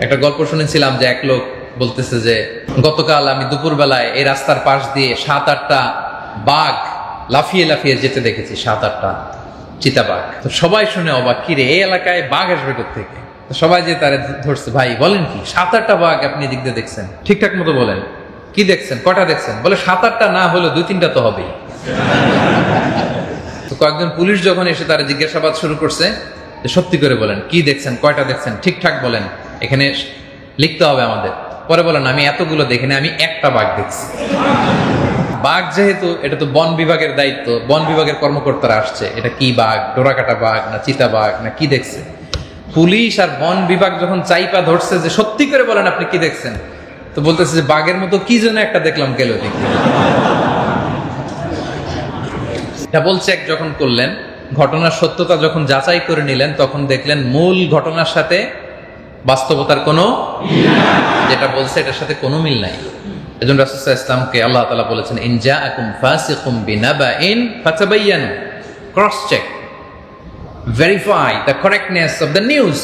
একটা গল্প শুনেছিলাম যে এক লোক বলতেছে যে গতকাল আমি দুপুরবেলায় এই রাস্তার পাশ দিয়ে 7-8টা বাঘ লাফিয়ে লাফিয়ে যেতে দেখেছি, 7-8টা চিতাবাঘ। তো সবাই শুনে অবাক, কিরে এই এলাকায় বাঘ আসবে কোত্থেকে? সবাই যে তারে ধরছে, ভাই বলেন কি 7-8টা বাঘ আপনি দিক দিয়ে দেখছেন? ঠিকঠাক মতো বলেন, কি দেখছেন, কটা দেখছেন? বলে 7-8টা না হলে 2-3টা তো হবেই। তো কয়েকজন পুলিশ যখন এসে তারা জিজ্ঞাসাবাদ শুরু করছে, সত্যি করে বলেন কি দেখছেন, কয়টা দেখছেন, ঠিকঠাক বলেন, এখানে লিখতে হবে আমাদের। পরে বলেন আমি এতগুলো দেখিনি, আমি একটা বাঘ দেখছি। বাঘ যেহেতু এটা তো বন বিভাগের দায়িত্ব, বন বিভাগের কর্মকর্তারা আসছে, এটা কি বাঘ, ডোরাকাটা বাঘ না চিতা বাঘ না কি দেখছে? পুলিশ আর বন বিভাগ যখন চাইপা ধরছে যে সত্যি করে বলেন আপনি কি দেখছেন, তো বলতেছে যে বাঘের মতো কি যেন একটা দেখলাম, গেল দেখতে। এটা বলছে এক যখন করলেন, ঘটনার সত্যতা যখন যাচাই করে নিলেন, তখন দেখলেন মূল ঘটনার সাথে বাস্তবতার কোনো, যেটা বলছে এটার সাথে কোনো মিল নাই। এজন্য রাসূল সাল্লাল্লাহু আলাইহি ওয়াসাল্লামকে আল্লাহ তাআলা বলেছেন, ইন জাআকুম ফাসিকুম বিনাবাইন ফাতাবায়ানু, cross check, verify the correctness of the news.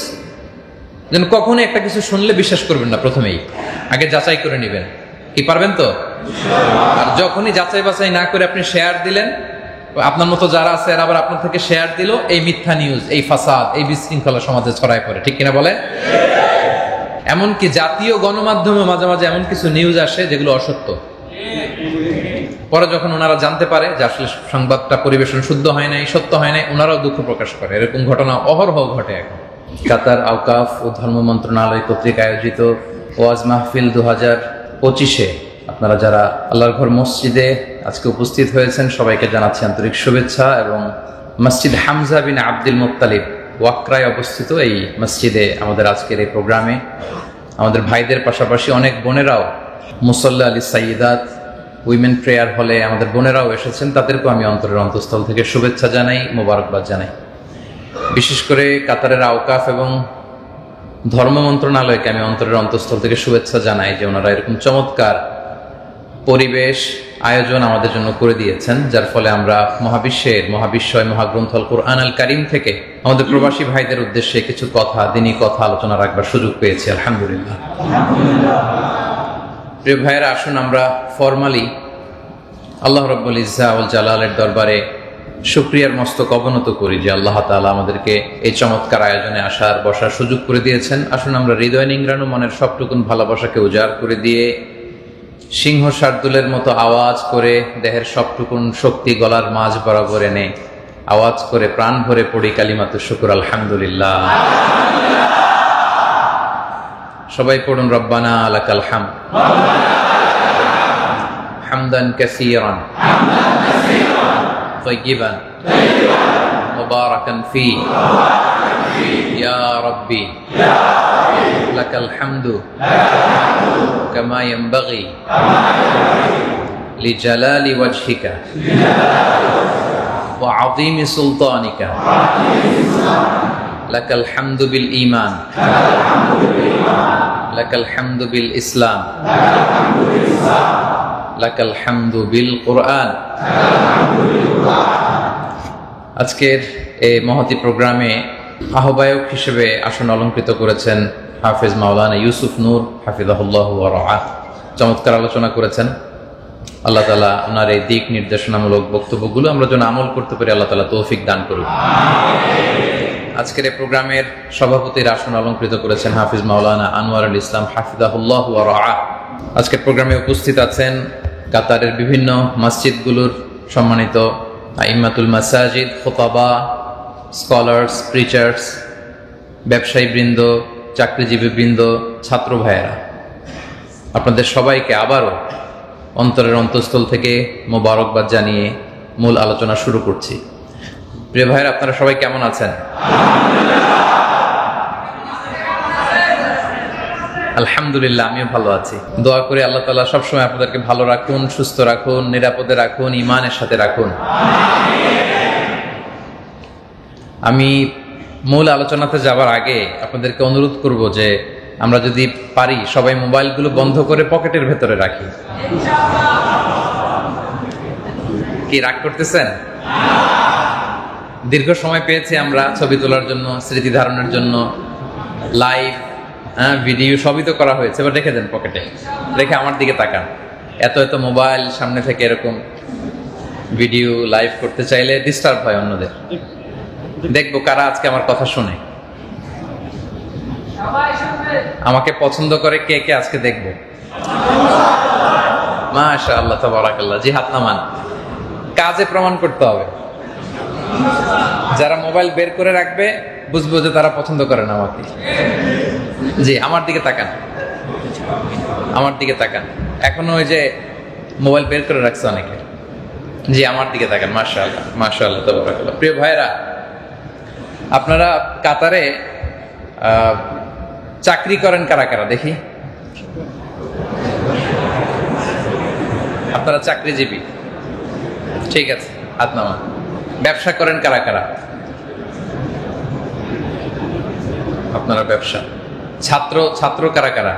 যেন কখনো একটা কিছু শুনলে বিশ্বাস করবেন না, প্রথমেই আগে যাচাই করে নেবেন। কি পারবেন তো? আর যখনই যাচাই বাছাই না করে আপনি শেয়ার দিলেন, আপনার মতো যারা আছে এরা আবার আপনার থেকে শেয়ার দিল, এই মিথ্যা নিউজ, এই ফাসাদ, এই বিশৃঙ্খলা সমাজে ছড়ায় পড়ে। ঠিক কিনা বলে? এমনকি জাতীয় গণমাধ্যমে মাঝে মাঝে এমন কিছু নিউজ আসে যেগুলো অসত্য। পরে যখন ওনারা জানতে পারে যে আসলে সংবাদটা পরিবেশন শুদ্ধ হয় নাই, সত্য হয় নাই, ওনারাও দুঃখ প্রকাশ করে। এরকম ঘটনা অহরহ ঘটে এখন। কাতার আওকাফ ও ধর্ম মন্ত্রণালয় কর্তৃক আয়োজিত ওয়াজ মাহফিল 2025-এ আপনারা যারা আল্লাহর ঘর মসজিদে আজকে উপস্থিত হয়েছেন, সবাইকে জানাচ্ছি আন্তরিক শুভেচ্ছা। এবং মসজিদ হামজা বিন আব্দুল মুত্তালিব ওয়াকরায় অবস্থিত এই মসজিদে আমাদের আজকের এই প্রোগ্রামে আমাদের ভাইদের পাশাপাশি অনেক বোনেরাও, মুসল্লা আলী সাইয়্যিদাত উইমেন প্রেয়ার হলে আমাদের বোনেরাও এসেছেন। তাদেরকেও আমি অন্তরের অন্তঃস্থল থেকে শুভেচ্ছা জানাই, মোবারকবাদ জানাই। বিশেষ করে কাতারের আওকাফ এবং ধর্ম মন্ত্রণালয়কে আমি অন্তরের অন্তঃস্থল থেকে শুভেচ্ছা জানাই যে ওনারা এরকম চমৎকার পরিবেশ আয়োজন আমাদের জন্য করে দিয়েছেন, যার ফলে আমরা মহাবিশ্বয় মহাগ্রন্থ আল কুরআন আল কারীম থেকে আমাদের প্রবাসী ভাইদের উদ্দেশ্যে কিছু কথা, দিনী কথা আলোচনা রাখবার সুযোগ পেয়েছি। আলহামদুলিল্লাহ। প্রিয় ভাইয়েরা, আসুন আমরা ফরমালি আল্লাহ রাব্বুল ইজ্জা ওয়াল জালালের দরবারে শুকরিয়ার মস্তক অবনত করি যে আল্লাহ তাআলা আমাদেরকে এই চমৎকার আয়োজনে আসার বসার সুযোগ করে দিয়েছেন। আসুন আমরা হৃদয় নিংড়ানো মনের সবটুকুন ভালোবাসাকে উজাড় করে দিয়ে সিংহ শার্দুলের মতো আওয়াজ করে দেহের সবটুকুন শক্তি গলার মাঝ বরাবর এনে আওয়াজ করে প্রাণ ভরে পড়ি কালিমাতু শুকর আলহামদুলিল্লাহ। সবাই পড়ুন রব্বানা লাকাল হামদ হামদান কাসীরান তাইয়িবান মুবারাকান ফী ইয়া রাব্বি লাকাল হামদু কামা ইয়ানবাগি লিজালালি ওয়াজহিকা ওয়া আযীমি সুলতানিকা লাকাল হামদু বিল ঈমান লাকাল হামদু বিল ইসলাম লাকাল হামদু বিল কুরআন। আজকের এই মহতি প্রোগ্রামে আহ্বায়ক হিসেবে আসন অলঙ্কৃত করেছেন হাফেজ মাওলানা ইউসুফ নূর হাফিজাহুল্লাহ ওয়া রাআহ। চমৎকার আলোচনা করেছেন। আল্লাহ তাআলা ওনার এই দিক নির্দেশনামূলক বক্তব্যগুলো আমরা যেন আমল করতে পারি, আল্লাহ তাআলা তৌফিক দান করুন। আজকের এই প্রোগ্রামের সভাপতির আসন অলঙ্কৃত করেছেন হাফিজ মাওলানা আনোয়ারুল ইসলাম হাফিজাহুল্লাহ ওয়া রাআহ। আজকের প্রোগ্রামে উপস্থিত আছেন কাতারের বিভিন্ন মসজিদগুলোর সম্মানিত আইম্মাতুল মাসাজিদ, খুতাবা, স্কলার্স, প্রিচার্স, ব্যবসায়ী বৃন্দ, চাকরিজীবী বৃন্দ, ছাত্র ভাইয়েরা, আপনাদের সবাইকে আবারও অন্তরের অন্তঃস্থল থেকে মোবারকবাদ জানিয়ে মূল আলোচনা শুরু করছি। প্রিয় ভাইয়েরা, আপনারা সবাই কেমন আছেন? আলহামদুলিল্লাহ, আমিও ভালো আছি। দোয়া করি আল্লাহ তাআলা সবসময় আপনাদেরকে ভালো রাখুন, সুস্থ রাখুন, নিরাপদে রাখুন, ঈমানের সাথে রাখুন। আমি মূল আলোচনাতে যাবার আগে আপনাদেরকে অনুরোধ করব যে আমরা যদি পারি সবাই মোবাইলগুলো বন্ধ করে পকেটের ভেতরে রাখি। কি রাগ করতেছেন? দীর্ঘ সময় পেয়েছি আমরা ছবি তোলার জন্য, স্মৃতি ধারণের জন্য, লাইভ হ্যাঁ, ভিডিও সবই তো করা হয়েছে, এবার রেখে দেন পকেটে, রেখে আমার দিকে তাকান। এত এত মোবাইল সামনে থেকে এরকম ভিডিও লাইভ করতে চাইলে ডিস্টার্ব হয় অন্যদের। দেখবো কারা আজকে আমার কথা শুনে, আমাকে পছন্দ করে কে কে আজকে দেখবো। মাশাআল্লাহ তাবারাকাল্লাহ, জি হাত নামান। কাজে প্রমাণ করতে হবে। যারা মোবাইল বের করে রাখবে বুঝবো যে তারা পছন্দ করে না আমাকে। জি, আমার দিকে তাকান, আমার দিকে তাকান। এখনো ওই যে মোবাইল বের করে রাখছে অনেকে। জি, আমার দিকে তাকান। মাশাআল্লাহ মাশাআল্লাহ তাবারাকাল্লাহ। প্রিয় ভাইরা, আপনারা কাতারে চাকরি করেন কারা কারা দেখি? আপনারা চাকরিজীবী, ঠিক আছে, হাত নামান। ব্যবসা করেন কারা কারা? আপনারা ব্যবসা। ছাত্র কারা কারা?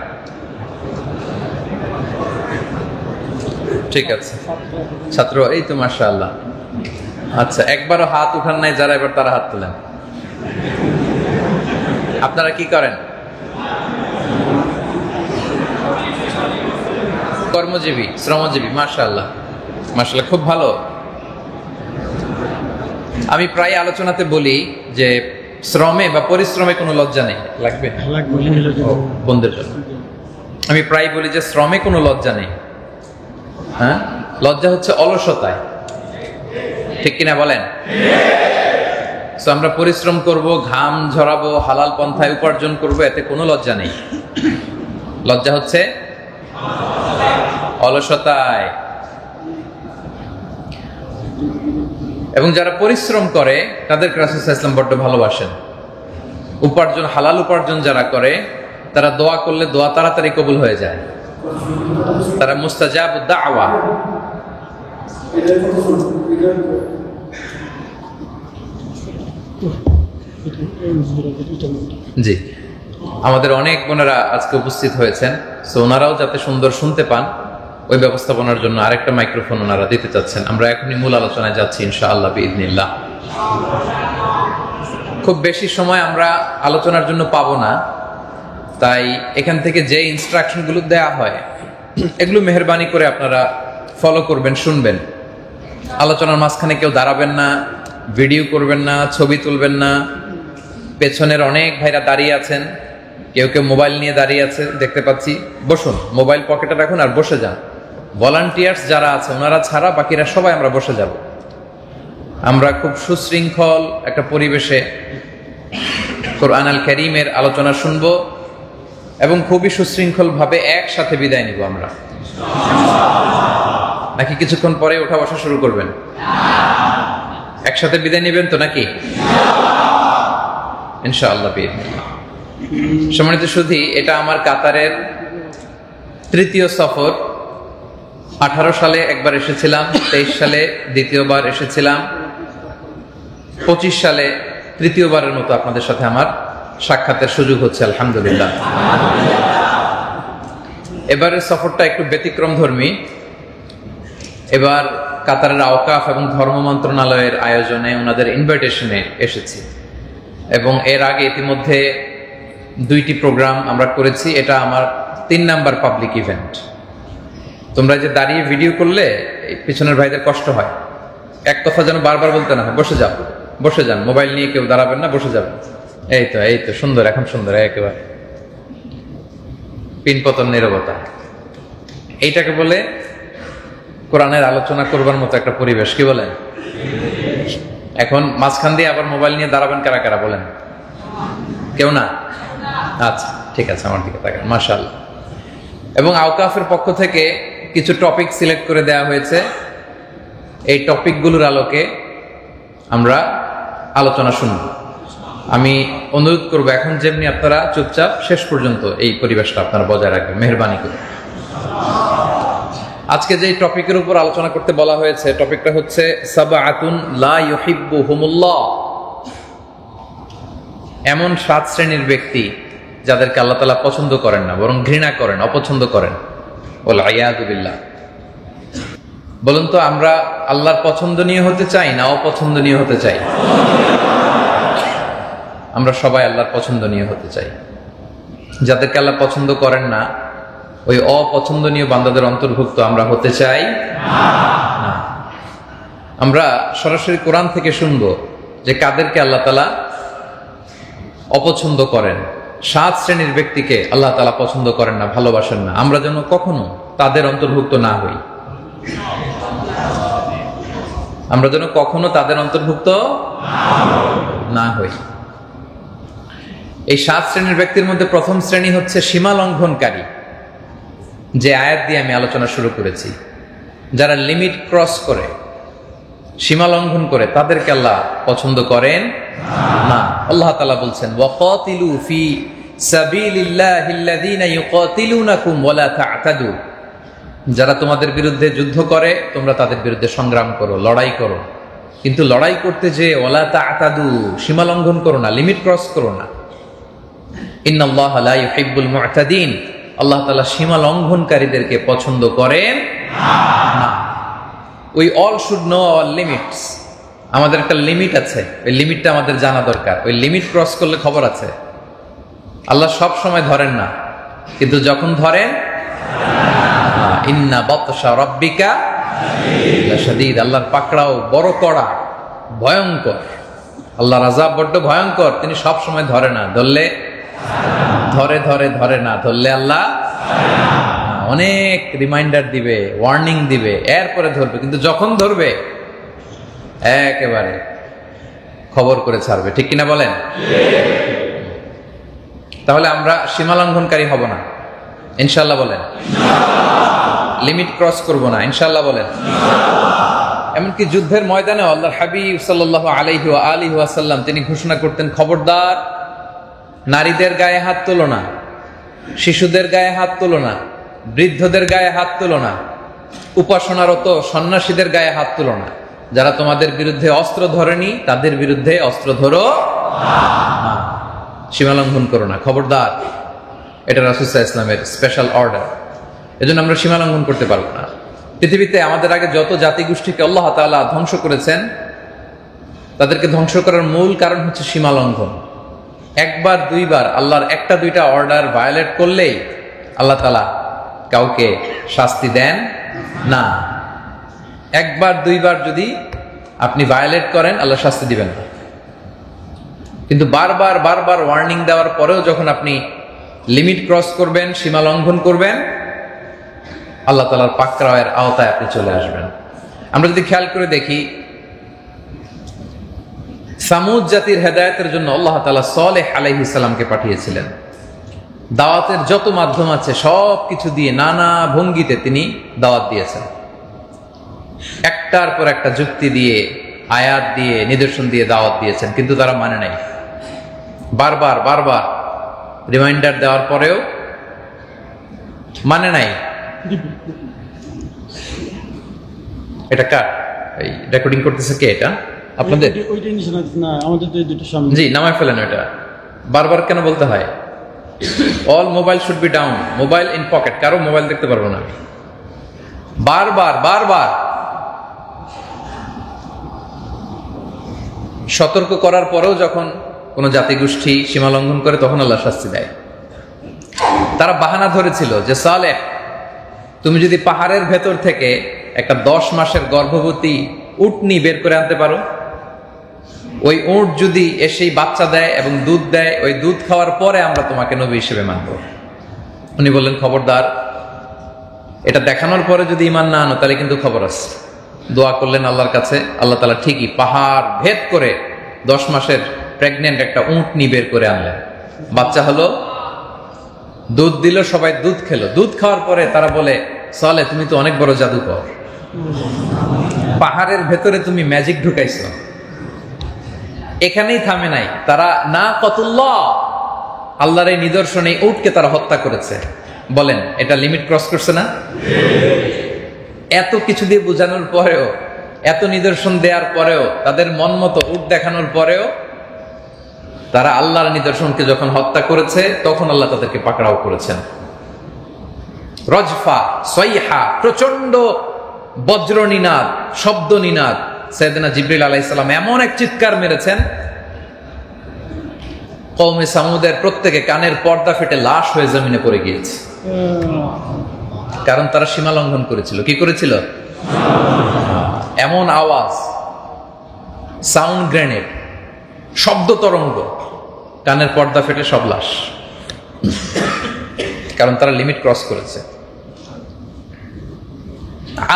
ঠিক আছে, ছাত্র, এই তো মাশাআল্লাহ। আচ্ছা, একবারও হাত উঠান নাই যারা, এবার তারা হাত তোলেন। আপনারা কি করেন? কর্মজীবী, শ্রমজীবী। মাশাআল্লাহ মাশাআল্লাহ, খুব ভালো। আমি প্রায় আলোচনাতে বলি যে শ্রমে বা পরিশ্রমে কোনো লজ্জা নেই। লাগবে বন্ধুদের জন্য আমি প্রায় বলি যে শ্রমে কোনো লজ্জা নেই। হ্যাঁ, লজ্জা হচ্ছে অলসতায়, ঠিক কিনা বলেন? তো আমরা পরিশ্রম করব, ঘাম ঝরাবো, হালাল পন্থায় উপার্জন করব, এতে কোনো লজ্জা নেই। লজ্জা হচ্ছে অলসতায়। এবং যারা পরিশ্রম করে তাদেরকে রাসূল সাল্লাল্লাহু আলাইহি ওয়াসাল্লাম বড্ড ভালোবাসেন। উপার্জন, হালাল উপার্জন যারা করে তারা দোয়া করলে দোয়া তাড়াতাড়ি কবুল হয়ে যায়। তারা মুস্তাজাবুদ দাওয়া। জি, আমাদের অনেক বোনেরা আজকে উপস্থিত হয়েছেন, সো ওনারাও যাতে সুন্দর শুনতে পান ওই ব্যবস্থাপনার জন্য আরেকটা মাইক্রোফোন ওনারা দিতে চাচ্ছেন। আমরা এখনই মূল আলোচনায় যাচ্ছি ইনশাআল্লাহ বিইذنিল্লাহ। খুব বেশি সময় আমরা আলোচনার জন্য পাবো না, তাই এখান থেকে যে ইনস্ট্রাকশনগুলো দেয়া হয় এগুলো মেহেরবানি করে আপনারা ফলো করবেন, শুনবেন। আলোচনার মাঝখানে কেউ দাঁড়াবেন না, ভিডিও করবেন না, ছবি তুলবেন না। পেছনের অনেক ভাইরা দাঁড়িয়ে আছেন, কেউ কেউ মোবাইল নিয়ে দাঁড়িয়ে আছে দেখতে পাচ্ছি। বসুন, মোবাইল পকেটে রাখুন আর বসে যান। ভলান্টিয়ার্স যারা আছে ওনারা ছাড়া বাকিরা সবাই আমরা বসে যাব। আমরা খুব সুশৃঙ্খল একটা পরিবেশে কোরআন আল কারীমের আলোচনা শুনবো এবং খুবই সুশৃঙ্খল ভাবে একসাথে বিদায় নিব আমরা। নাকি কিছুক্ষণ পরে ওঠা বসা শুরু করবেন? একসাথে বিদায় নেবেন তো নাকি? ইনশাআল্লাহ বিইذনিল্লাহ। সম্মানিত সুধী, এটা আমার কাতারের তৃতীয় সফর। 18 সালে একবার এসেছিলাম, 23 সালে দ্বিতীয়বার এসেছিলাম, 25 সালে তৃতীয়বারের মতো আপনাদের সাথে আমার সাক্ষাতের সুযোগ হচ্ছে, আলহামদুলিল্লাহ। এবারের সফরটা একটু ব্যতিক্রমধর্মী। এবার কাতারের আওকাফ এবং ধর্ম মন্ত্রণালয়ের আয়োজনে ওনাদের ইনভাইটেশনে এসেছি এবং এর আগে ইতিমধ্যে 2টি প্রোগ্রাম আমরা করেছি। এটা আমার 3 নাম্বার পাবলিক ইভেন্ট। তোমরা যে দাঁড়িয়ে ভিডিও করলে পিছনের ভাইদের কষ্ট হয়, এক কথা যেন বারবার বলতে না হয়, বসে যাও, বসে যান, মোবাইল নিয়ে কেউ দাঁড়াবেন না, বসে যাবেন। এই তো সুন্দর, এখন সুন্দর, একেবারে পিনপতন নীরবতা। এইটাকে বলে কোরআনের আলোচনা করবার মতো একটা পরিবেশ, কি বলেন? এখন মাঝখান দিয়ে আবার মোবাইল নিয়ে দাঁড়াবেন কারা কারা বলেন? কেউ না? আচ্ছা, ঠিক আছে, আমার দিকে তাকান। মাশাআল্লাহ। এবং আওকাফের পক্ষ থেকে কিছু টপিক সিলেক্ট করে দেওয়া হয়েছে। এই টপিকগুলোর আলোকে আমরা আলোচনা শুনব। আমি অনুরোধ করবো এখন যেমনি আপনারা চুপচাপ শেষ পর্যন্ত এই পরিবেশটা আপনারা বজায় রাখবেন, মেহেরবানি করে। আজকে যে টপিকের উপর আলোচনা করতে বলা হয়েছে, টপিকটা হচ্ছে সাবআতুন লা ইউহিব্বুহুমুল্লাহ। এমন 7 শ্রেণীর ব্যক্তি যাদেরকে আল্লাহ তাআলা পছন্দ করেন না, বরং ঘৃণা করেন, অপছন্দ করেন। ওয়াল আয়াযু বিল্লাহ। বলুন তো, আমরা আল্লাহর পছন্দনীয় হতে চাই না অপছন্দনীয় হতে চাই? আমরা সবাই আল্লাহর পছন্দনীয় হতে চাই। যাদেরকে আল্লাহ পছন্দ করেন না, ওই অপছন্দনীয় বান্দাদের অন্তর্ভুক্ত আমরা হতে চাই না। আমরা সরাসরি কোরআন থেকে শুনবো যে কাদেরকে আল্লাহ তাআলা অপছন্দ করেন। 7 শ্রেণীর ব্যক্তিকে আল্লাহ তাআলা পছন্দ করেন না, ভালোবাসেন না। আমরা যেন কখনো তাদের অন্তর্ভুক্ত না হই। আমরা যেন কখনো তাদের অন্তর্ভুক্ত না হই। এই 7 শ্রেণীর ব্যক্তির মধ্যে প্রথম শ্রেণী হচ্ছে সীমা লঙ্ঘনকারী, যে আয়াত দিয়ে আমি আলোচনা শুরু করেছি। যারা লিমিট ক্রস করে, সীমা লঙ্ঘন করে, তাদেরকে আল্লাহ পছন্দ করেন না। আল্লাহ তাআলা বলছেন, ওয়াকাতিলু ফি সাবিলিল্লাহিল্লাযীনা ইউকাতিলুনাকুম ওয়ালা তা'তাদু। যারা তোমাদের বিরুদ্ধে যুদ্ধ করে তোমরা তাদের বিরুদ্ধে সংগ্রাম করো, লড়াই করো, কিন্তু লড়াই করতে যে ওয়ালা তা'তাদু, সীমা লঙ্ঘন করো না, লিমিট ক্রস করো না। ইন্নাল্লাহা লা ইউহিব্বুল মু'তাদিন। আল্লাহ তাআলা সীমা লঙ্ঘনকারীদেরকে পছন্দ করেন না। We all should know our limits. আমাদের একটা লিমিট আছে, ওই লিমিটটা আমাদের জানা দরকার। ওই লিমিট ক্রস করলে খবর আছে। আল্লাহ সব সময় ধরেন না, কিন্তু যখন ধরেন, ইন্না বাতশা রাব্বিকা লাশাদীদ। আল্লাহর পাকড়াও বড় কড়া, ভয়ঙ্কর। আল্লাহর আযাব বড্ড ভয়ঙ্কর। তিনি সব সময় ধরে না, ধরলে ধরে ধরে ধরে না, ধরলে আল্লাহ অনেক রিমাইন্ডার দিবে, ওয়ার্নিং দিবে, এরপরে ধরবে। কিন্তু যখন ধরবে একেবারে খবর করে ছাড়বে। ঠিক কিনা বলেন? তাহলে আমরা সীমা লঙ্ঘনকারী হব না, ইনশাআল্লাহ বলেন। লিমিট ক্রস করব না, ইনশাআল্লাহ বলেন। এমনকি যুদ্ধের ময়দানে আল্লাহর হাবিব সাল্লাল্লাহু আলাইহি ওয়া আলিহি ওয়াসাল্লাম তিনি ঘোষণা করতেন, খবরদার, নারীদের গায়ে হাত তোলো না, শিশুদের গায়ে হাত তোলো না, বৃদ্ধদের গায়ে হাত তোলো না, উপাসনারত সন্ন্যাসীদের গায়ে হাত তোলো না। যারা তোমাদের বিরুদ্ধে অস্ত্র ধরেনি তাদের বিরুদ্ধে অস্ত্র ধরো না, সীমা লঙ্ঘন করো না, খবরদার। এটা রাসূল সাল্লাল্লাহু আলাইহি ওয়াসাল্লামের স্পেশাল অর্ডার। এজন্য আমরা সীমা লঙ্ঘন করতে পারবো না। পৃথিবীতে আমাদের আগে যত জাতিগোষ্ঠীকে আল্লাহ তাআলা ধ্বংস করেছেন, তাদেরকে ধ্বংস করার মূল কারণ হচ্ছে সীমা লঙ্ঘন। একবার দুইবার আল্লাহর একটা দুইটা অর্ডার ভায়োলেট করলেই আল্লাহ তাআলা কাউকে শাস্তি দেন না। একবার দুইবার যদি আপনি ভায়োলেট করেন, আল্লাহ শাস্তি দিবেন না। কিন্তু বারবার বারবার ওয়ার্নিং দেওয়ার পরেও যখন আপনি লিমিট ক্রস করবেন, সীমা লঙ্ঘন করবেন, আল্লাহ তাআলার পাকড়াওয়ের আওতায় আপনি চলে আসবেন। আমরা যদি খেয়াল করে দেখি, সামুদ জাতির হেদায়েতের জন্য আল্লাহ তাআলা সালেহ আলাইহিস সালামকে পাঠিয়েছিলেন। দাওয়াতের যত মাধ্যম আছে সব কিছু দিয়ে, নানা ভঙ্গিতে তিনি দাওয়াত দিয়েছেন। একটার পর একটা যুক্তি দিয়ে, আয়াত দিয়ে, নিদর্শন দিয়ে দাওয়াত দিয়েছেন, কিন্তু তারা মানে নাই। বারবার বারবার রিমাইন্ডার দেওয়ার পরেও মানে নাই। এটা কার? এই রেকর্ডিং করতেছে কে? এটা আপনাদের? জি, নামায় ফেলেন। এটা বারবার কেন বলতে হয়? All mobile should be down, mobile in pocket. কারো মোবাইল দেখতে পারবো না। বারবার বারবার সতর্ক করার পরেও যখন কোন জাতিগোষ্ঠী সীমা লঙ্ঘন করে, তখন আল্লাহ শাস্তি দেয়। তারা বাহানা ধরেছিল যে, সালেহ, তুমি যদি পাহাড়ের ভেতর থেকে একটা 10 মাসের গর্ভবতী উটনি বের করে আনতে পারো, ওই উট যদি এসেই বাচ্চা দেয় এবং দুধ দেয়, ওই দুধ খাওয়ার পরে আমরা তোমাকে নবী হিসেবে মানব। উনি বললেন, খবরদার, এটা দেখানোর পরে যদি ঈমান না আনো তাহলে কিন্তু খবর আছে। দোয়া করলেন আল্লাহর কাছে। আল্লাহ তাআলা ঠিকই পাহাড় ভেদ করে 10 মাসের প্রেগনেন্ট একটা উটনি বের করে আনলেন। বাচ্চা হলো, দুধ দিল, সবাই দুধ খেলো। দুধ খাওয়ার পরে তারা বলে, সালেহ, তুমি তো অনেক বড় জাদুকর, পাহাড়ের ভেতরে তুমি ম্যাজিক ঢুকাইছো। এখানেই থামে নাই, তারা না কতুল্লাহ, আল্লাহর এই নিদর্শনে উটকে তারা হত্যা করেছে। বলেন, এটা লিমিট ক্রস করছে না? এত কিছু দিয়ে বোঝানোর পরেও, এত নিদর্শন দেওয়ার পরেও, তাদের মন মতো উট দেখানোর পরেও তারা আল্লাহর নিদর্শনকে যখন হত্যা করেছে, তখন আল্লাহ তাদেরকে পাকড়াও করেছেন। রজফা, সাইহা, প্রচন্ড বজ্র নিনাদ, শব্দ নিনাদ। সাইয়েদনা জিবরিল আলাইহিস সালাম এমন এক চিৎকার মেরেছেন, কওমে সামুদের প্রত্যেকে কানের পর্দা ফেটে লাশ হয়ে জমিনে পড়ে গিয়েছে, কারণ তারা সীমা লঙ্ঘন করেছিল। কি করেছিল? এমন আওয়াজ, সাউন্ড গ্রেনেড, শব্দ তরঙ্গ, কানের পর্দা ফেটে সব লাশ, কারণ তারা লিমিট ক্রস করেছে।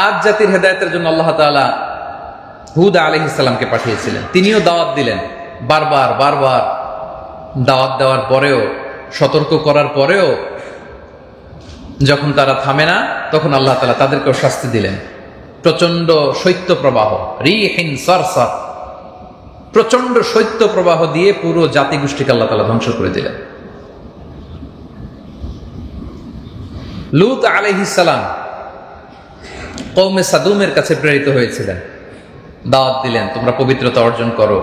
আদ জাতির হেদায়েতের জন্য আল্লাহ তাআলা হুদ আলাইহিস সালামকে পাঠিয়েছিলেন। তিনিও দাওয়াত দিলেন, বারবার বারবার দাওয়াত দেওয়ার পরেও, সতর্ক করার পরেও যখন তারা থামে না, তখন আল্লাহ তাআলা তাদেরকেও শাস্তি দিলেন। প্রচন্ড শৈত্য প্রবাহ, রিহিন সারসার, প্রচন্ড শৈত্য প্রবাহ দিয়ে পুরো জাতিগোষ্ঠীকে আল্লাহ তাআলা ধ্বংস করে দিলেন। লূত আলাইহিস সালাম কওমে সাদুমের কাছে প্রেরিত হয়েছিলেন, দাওয়াত দিলেন তোমরা পবিত্রতা অর্জন করো।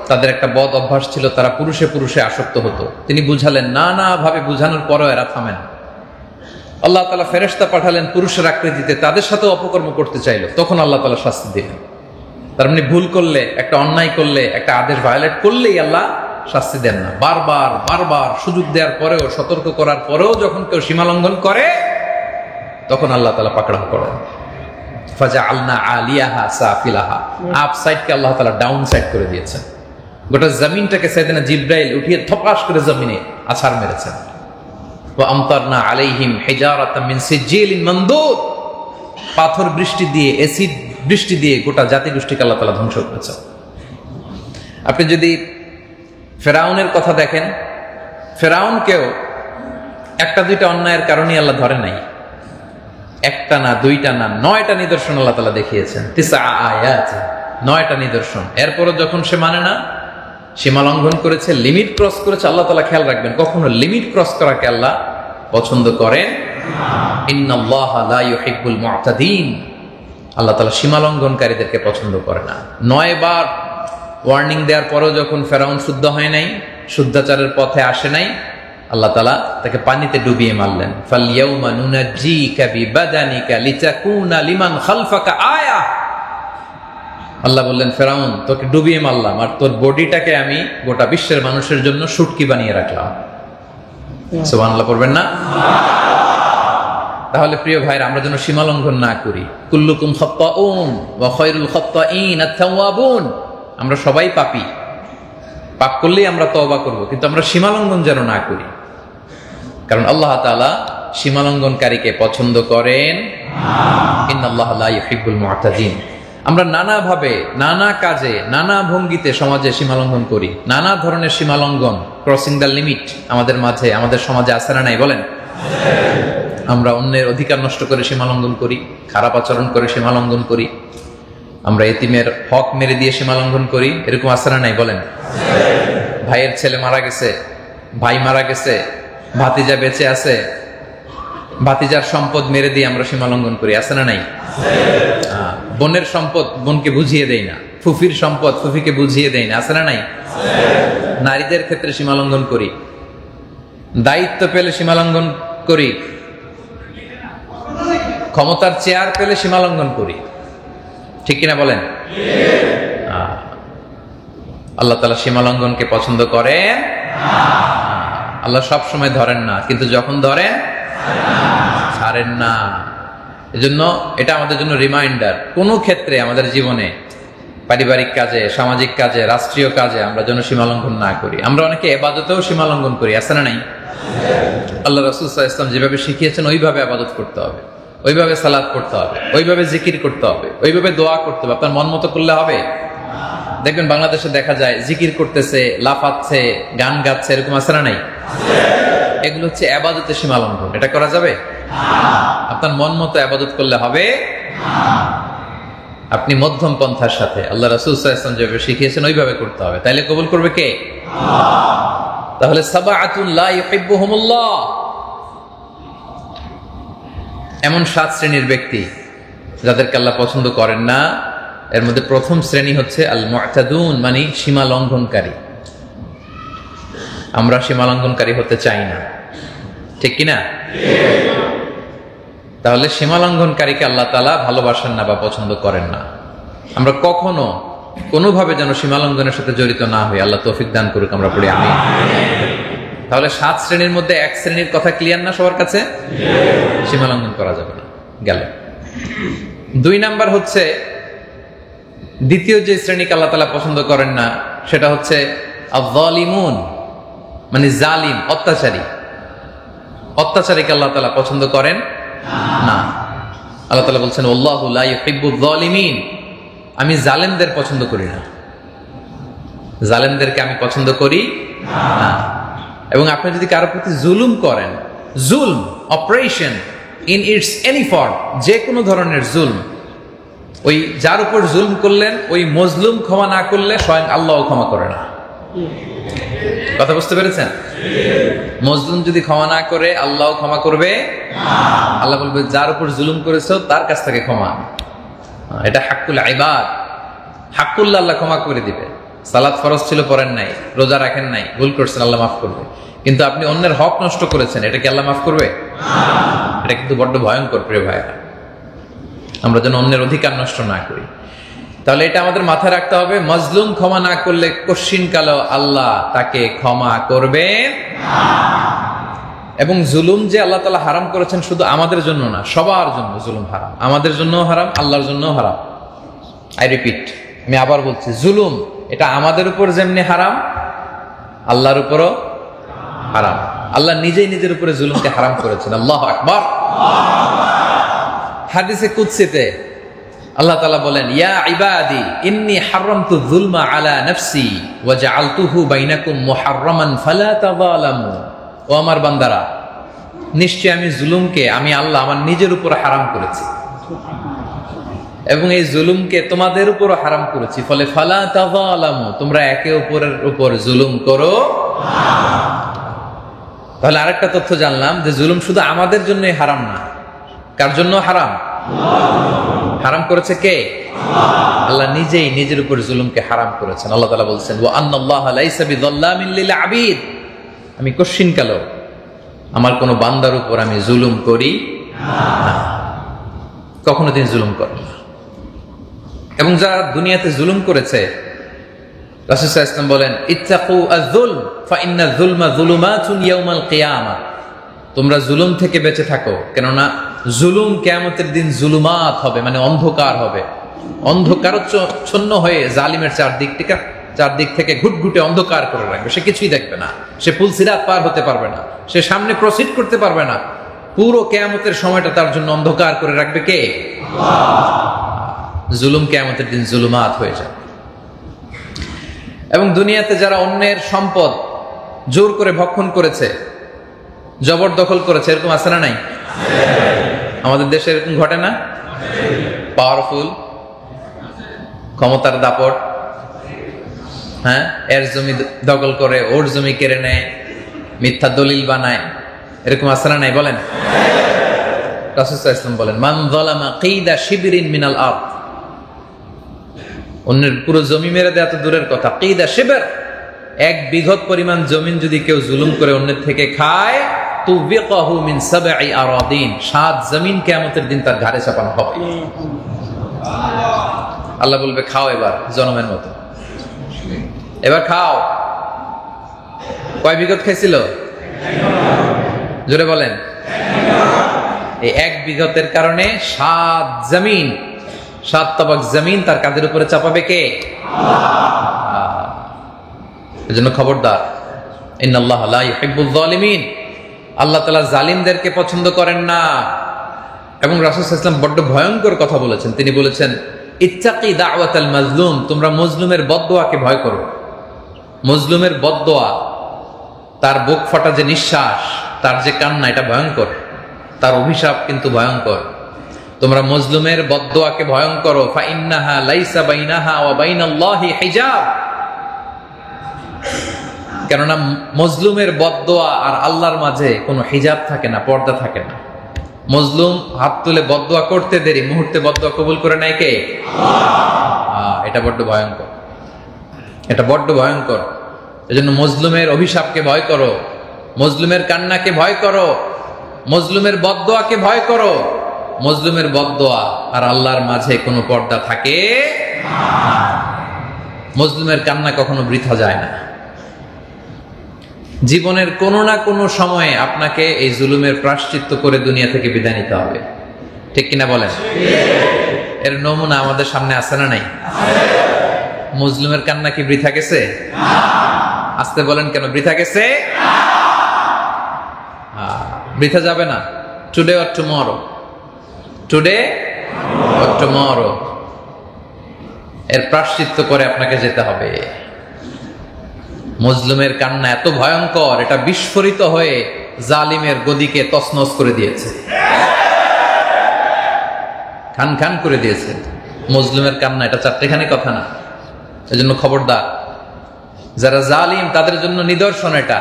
তাদের একটা বদ অভ্যাস ছিল, তারা পুরুষে পুরুষে আসক্ত হতো। তিনি বুঝালেন, নানা ভাবে বুঝানোর পরও এরা থামেন। আল্লাহ তাআলা ফেরেশতা পাঠালেন পুরুষের আকৃতিতে, তাদের সাথে অপকর্ম করতে চাইল, তখন আল্লাহ তাআলা শাস্তি দিলেন। তার মানে ভুল করলে, একটা অন্যায় করলে, একটা আদেশ ভায়োলেট করলেই আল্লাহ শাস্তি দেন না। বারবার বারবার সুযোগ দেওয়ার পরেও, সতর্ক করার পরেও যখন কেউ সীমা লঙ্ঘন করে, তখন আল্লাহ তাআলা পাকড়াও করেন। ফাজআলনা আলিয়াহা সাফিলাহা, আপ সাইডকে আল্লাহ তাআলা ডাউন সাইড করে দিয়েছেন। গোটা জমিনটাকে সাইয়েদনা জিবরাইল উঠিয়ে থপাস করে জমিনে আছাড় মেরেছেন। ওয়া আমতারনা আলাইহিম হিজারাতাম মিন সিজিলিন মানদুদ, পাথর বৃষ্টি দিয়ে, অ্যাসিড বৃষ্টি দিয়ে গোটা জাতিগোষ্ঠীকে আল্লাহ তাআলা ধ্বংস করেছেন। আপনি যদি ফেরাউনের কথা দেখেন, ফেরাউনকেও একটা দুইটা অন্যায়ের কারণে আল্লাহ ধরে নাই। একটা না, দুইটা না, 9টা নিদর্শন আল্লাহ তাআলা দেখিয়েছেন। 9 আয়াত, 9টা নিদর্শন। এরপরও যখন সে মানে না, সীমা লঙ্ঘন করেছে, লিমিট ক্রস করেছে, আল্লাহ তাআলা খেয়াল রাখবেন, কখনো লিমিট ক্রস করাকে আল্লাহ পছন্দ করেন। ইন্নাল্লাহা লা ইউহিব্বুল মুআতাদিন, আল্লাহ তাআলা সীমা লঙ্ঘনকারীদেরকে পছন্দ করে না। 9 বার ওয়ার্নিং দেওয়ার পরেও যখন ফেরাউন শুদ্ধ হয় নাই, শুদ্ধাচারের পথে আসে নাই, আল্লাহ তাআলা তাকে পানিতে ডুবিয়ে মারলেন। ফালইয়াউমা নুনাজ্জিকা বিবাদানিকা লিতাকুনা লিমান খালফাকা আয়া, আল্লাহ বললেন ফেরাউন তোকে ডুবিয়ে মারলাম, আর তোর বডিটাকে আমি গোটা বিশ্বের মানুষের জন্য সুটকি বানিয়ে রাখলাম। সুবহানাল্লাহ পড়বেন না? তাহলে প্রিয় ভাইরা, আমরা যেন সীমা লঙ্ঘন না করি। কুল্লুকুম খাত্তাউন ওয়া খায়রুল খাত্তাইন আত-তাওয়াবুন, আমরা সবাই পাপী, পাপ করলেই আমরা তওবা করব, কিন্তু আমরা সীমা লঙ্ঘন যেন না করি, কারণ আল্লাহ তাআলা সীমা লঙ্ঘনকারীকে পছন্দ করেন। ইন্নাল্লাহা লা ইউহিব্বুল মুআতাদিন। আমরা নানাভাবে, নানা কাজে, নানা ভঙ্গিতে সমাজে সীমা লঙ্ঘন করি। নানা ধরনের সীমা লঙ্ঘন, ক্রসিং দ্য লিমিট আমাদের মাঝে, আমাদের সমাজে আছে না নাই বলেন? আমরা অন্যের অধিকার নষ্ট করে সীমা লঙ্ঘন করি, খারাপ আচরণ করে সীমা লঙ্ঘন করি, আমরা এতিমের হক মেরে দিয়ে সীমা লঙ্ঘন করি, এরকম আছে না নাই বলেন? ভাইয়ের ছেলে মারা গেছে, ভাই মারা গেছে, ভাতিজা বেঁচে আছে, ভাতিজার সম্পদ মেরে দিয়ে আমরা সীমা লঙ্ঘন করি, আছে না নাই? বোনের সম্পদ বোনকে বুঝিয়ে দেই না, ফুফির সম্পদ ফুফিকে বুঝিয়ে দেই না, আছে না নাই? নারীদের ক্ষেত্রে সীমা লঙ্ঘন করি, দায়িত্ব পেলে সীমা লঙ্ঘন করি, ক্ষমতার চেয়ার পেলে সীমা লঙ্ঘন করি, ঠিক কিনা বলেন? আল্লাহ তাআলা সীমা লঙ্ঘনকে পছন্দ করেন। আল্লাহ সব সময় ধরেন না, কিন্তু যখন ধরেন ছাড়েন না। এজন্য এটা আমাদের জন্য রিমাইন্ডার, কোন ক্ষেত্রে আমাদের জীবনে, পারিবারিক কাজে, সামাজিক কাজে, রাষ্ট্রীয় কাজে আমরা যেন সীমা লঙ্ঘন না করি। আমরা অনেকে ইবাদতেও সীমা লঙ্ঘন করি, আছে না নাই? আল্লাহ রাসূল সাল্লাল্লাহু আলাইহি ওয়াসাল্লাম যেভাবে শিখিয়েছেন ওইভাবে ইবাদত করতে হবে, ওইভাবে সালাত করতে হবে, ওইভাবে জিকির করতে হবে, ওইভাবে দোয়া করতে হবে। আপনার মন মতো করলে হবে? দেখবেন বাংলাদেশে দেখা যায় জিকির করতেছে, লাফাচ্ছে, গান গাচ্ছে, এরকম আছে না নাই? এগুলো হচ্ছে ইবাদতের সীমা লঙ্ঘন। এটা করা যাবে? আপনার মন মতো ইবাদত করলে হবে। আপনি মধ্যম পন্থার সাথে আল্লাহ রাসূল সাল্লাল্লাহু আলাইহি ওয়াসাল্লাম যেভাবে শিখিয়েছেন ওইভাবে করতে হবে, তাইলে কবুল করবে কে? তাহলে সাবআতুন লা ইউহিব্বুহুমুল্লাহ, এমন 7 শ্রেণীর ব্যক্তি যাদেরকে আল্লাহ পছন্দ করেন না। এর মধ্যে প্রথম শ্রেণী হচ্ছে আল মুআতাদুন, মানে সীমা লঙ্ঘনকারী। আমরা সীমা লঙ্ঘনকারী হতে চাই না, ঠিক কিনা? তাহলে সীমা লঙ্ঘনকারীকে আল্লাহ তাআলা ভালোবাসেন না বা পছন্দ করেন না। আমরা কখনো কোনোভাবে যেন সীমালঙ্ঘনের সাথে জড়িত না হই। আল্লাহ তৌফিক দান করুক, আমরা পড়ি আমিন। তাহলে 7 শ্রেণীর মধ্যে 1 শ্রেণীর কথা ক্লিয়ার না সবার কাছে? সীমালঙ্ঘন করা যাবে না। গেল 2 নাম্বার হচ্ছে, দ্বিতীয় যে শ্রেণীকে আল্লাহ তাআলা পছন্দ করেন না সেটা হচ্ছে আয-যালিমুন, মানে জালিম, অত্যাচারী। অত্যাচারীকে আল্লাহ তাআলা পছন্দ করেন না। আল্লাহ তাআলা বলছেন আল্লাহু লা ইউহিব্বুয যালিমিন, আমি জালেমদের পছন্দ করি না। জালেমদেরকে আমি পছন্দ করি না। এবং আপনি যদি কারো প্রতি জুলুম করেন, জুলম, oppression in its any form, যে কোনো ধরনের জুলম, ওই যার উপর জুলম করলেন ওই মজলুম ক্ষমা না করলে স্বয়ং আল্লাহও ক্ষমা করে না। কথা বুঝতে পেরেছেন? মজলুম যদি ক্ষমা না করে আল্লাহও ক্ষমা করবে। আল্লাহ বলবে যার উপর জুলুম করেছো তার কাছ থেকে ক্ষমা। এটা হাক্কুল ইবাদ, হাক্কুল্লাহ, আল্লাহ ক্ষমা করে দিবে। সালাত ফরজ ছিল পড়েন নাই, রোজা রাখেন নাই, ভুল করছেন, আল্লাহ মাফ করবে। কিন্তু আপনি অন্যের হক নষ্ট করেছেন, এটা কি আল্লাহ মাফ করবে? এটা কিন্তু বড্ড ভয়ঙ্কর প্রিয় ভাইরা। আমরা যেন অন্যের অধিকার নষ্ট না করি। তাহলে এটা আমাদের মাথায় রাখতে হবে, মজলুম ক্ষমা না করলে কশিন কালো আল্লাহ তাকে ক্ষমা করবেন। এবং জুলুম যে আল্লাহ তাআলা হারাম করেছেন শুধু আমাদের জন্য না, সবার জন্য জুলুম হারাম। আমাদের জন্যও হারাম, আল্লাহর জন্যও হারাম। আই রিপিট, আমি আবার বলছি, জুলুম এটা আমাদের উপর যেমনি হারাম, আল্লাহর উপরও হারাম। আল্লাহ নিজেই নিজের উপরে জুলুমকে হারাম করেছেন। আল্লাহু আকবার। হাদিসে কুদসিতে আল্লাহ তাআলা বলেন, ইয়া ইবাদি ইন্নী হারামতু যুলমা আলা নাফসি ওয়া জাআলতুহু বাইনাকুম মুহাররামান ফালা তাযালামু। ও আমার বান্দারা, নিশ্চয় আমি জুলুমকে, আমি আল্লাহ আমার নিজের উপর হারাম করেছি এবং এই জুলুমকে তোমাদের উপরও হারাম করেছি, ফলে ফালা তাযালামু, তোমরা একে অপরের উপর জুলুম করো না। তাহলে আরেকটা তথ্য জানলাম যে জুলুম শুধু আমাদের জন্যই হারাম না। কার জন্য হারাম? হারাম করেছে কে? আল্লাহ নিজেই নিজের উপর জুলুমকে হারাম করেছেন। আল্লাহ তাআলা বলছেন, ওয়া আন্নাল্লাহা লাইসা বিযাল্লামিন লিল আবিদ, আমি কশিন কালো আমার কোন বান্দার উপর আমি জুলুম করি না, কখনো তিনি জুলুম করেন না। এবং যারা দুনিয়াতে জুলুম করেছে, রাসূল সাল্লাল্লাহু আলাইহি ওয়াসাল্লাম বলেন, ইত্তাকু আয-যুলম ফা ইন্না যুলমা যুলুমাতুন ইয়াউমাল কিয়ামা, তোমরা জুলুম থেকে বেঁচে থাকো, কেননা জুলুম কিয়ামতের দিন জুলুমাত হবে, মানে অন্ধকার হবে। অন্ধকারচ্ছন্ন হয়ে জালিমের চারদিক থেকে ঘুটঘুটে অন্ধকার করে রাখবে। সে কিছুই দেখবে না, সে পুলসিরাত পার হতে পারবে না, সে সামনে প্রসিড করতে পারবে না। পুরো কিয়ামতের সময়টা তার জন্য অন্ধকার করে রাখবে কে? আল্লাহ। জুলুম কিয়ামতের দিন জুলুমাত হয়ে যাবে। এবং দুনিয়াতে যারা অন্যের সম্পদ জোর করে ভক্ষণ করেছে, জবরদখল করেছে, এরকম আছে না নাই? আমাদের দেশে এরকম ঘটে না? পাওয়ারফুল, ক্ষমতার দাপট, হ্যাঁ, এর জমি দখল করে ওর জমি কেড়ে নেয়, মিথ্যা দলিল বানায়, এরকম আছে না নাই? বলেন। রাসূল সাল্লাল্লাহু আলাইহি ওয়াসাল্লাম বলেন, মান যালামা কিদা শিবরিন মিনাল আরদ, অন্যের পুরো জমি মেরে দেয়া তো দূরের কথা, কিদা শিবর, 1 বিঘত পরিমাণ জমিন যদি কেউ জুলুম করে অন্যের থেকে খায়, তুবিকাহু মিন 7 আরাদিন, 7 জমিন কিয়ামতের দিন তার ঘাড়ে চাপানো হবে। আল্লাহ বলবে, খাও এবার জনমের মতো, এবার খাও। কয় বিঘত খাইছিল? জোরে বলেন। এই 1 বিঘতের কারণে 7 জমিন, 7 তবাক জমিন তার কাঁধের উপরে চাপাবে কে? আল্লাহ। এজন্য খবরদার, ইন্নাল্লাহা লা ইউহিব্বুয যালিমিন, আল্লাহ তাআলা জালিমদেরকে পছন্দ করেন না। এবং রাসূল সাল্লাল্লাহু আলাইহি ওয়াসাল্লাম বড় ভয়ঙ্কর কথা বলেছেন। তিনি বলেছেন, ইত্তাকি দাওয়াতাল মাজলুম, তোমরা মজলুমের বদদোয়াকে ভয় করো। মজলুমের বদদোয়া, তার বুক ফাটা যে নিঃশ্বাস, তার যে কান্না, এটা ভয়ঙ্কর, তার অভিশাপ কিন্তু ভয়ঙ্কর। তোমরা মজলুমের বদদোয়াকে ভয় করো। ফা ইন্নাহা লাইসা বাইনাহা ওয়া বাইনাল্লাহি হিজাব, কেননা মজলুমের বদদোয়া আর আল্লাহর মাঝে কোনো হিজাব থাকে না, পর্দা থাকে না। মজলুম হাত তুলে বদদোয়া করতে দেরি, মুহূর্তে বদদোয়া কবুল করে নেয় কে? আল্লাহ। এটা বড্ড ভয়ঙ্কর, এটা বড্ড ভয়ঙ্কর। এজন্য মজলুমের অভিশাপকে ভয় করো, মজলুমের কান্নাকে ভয় করো, মজলুমের বদদোয়াকে ভয় করো। মজলুমের বদদোয়া আর আল্লাহর মাঝে কোনো পর্দা থাকে না। মজলুমের কান্না কখনো বৃথা যায় না। জীবনের কোনো না কোনো সময়ে আপনাকে এই জুলুমের প্রায়শ্চিত্ত করে দুনিয়া থেকে বিদায় নিতে হবে, ঠিক কিনা বলেন? এর নমুনা আমাদের সামনে আছে না নাই? মজলুমের কান্না কি বৃথা গেছে? আসতে বলেন কেন, বৃথা গেছে? বৃথা যাবে না। Today or tomorrow, today or tomorrow এর প্রায়শ্চিত্ত করে আপনাকে যেতে হবে। মজলুমের কান্না এত ভয়ঙ্কর, এটা বিস্ফোরিত হয়ে জালিমের গদিকে তছনছ করে দিয়েছে, খান খান করে দিয়েছে। মজলুমের কান্না এটা চারটেখানি কথা না। এজন্য খবরদার, যারা জালিম তাদের জন্য নিদর্শন এটা।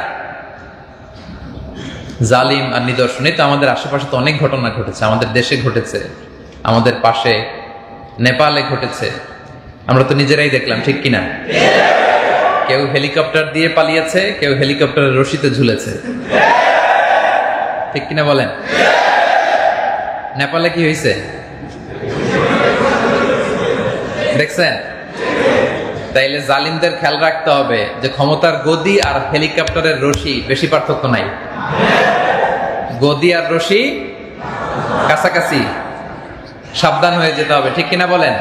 জালিম আর নিদর্শন, তো আমাদের আশেপাশে তো অনেক ঘটনা ঘটেছে, আমাদের দেশে ঘটেছে, আমাদের পাশে নেপালে ঘটেছে, আমরা তো নিজেরাই দেখলাম, ঠিক কিনা? কেউ হেলিকপ্টার দিয়ে পালিয়েছে, কেউ হেলিকপ্টারের রশিতে ঝুলেছে, ঠিক কিনা বলেন? নেপালে কি হয়েছে দেখছেন? তাইলে জালিমদের খেয়াল রাখতে হবে যে ক্ষমতার গদি আর হেলিকপ্টারের রশি বেশি পার্থক্য নাই। গদি আর রশি কাছাকাছি, সাবধান হয়ে যেতে হবে, ঠিক কিনা বলেন?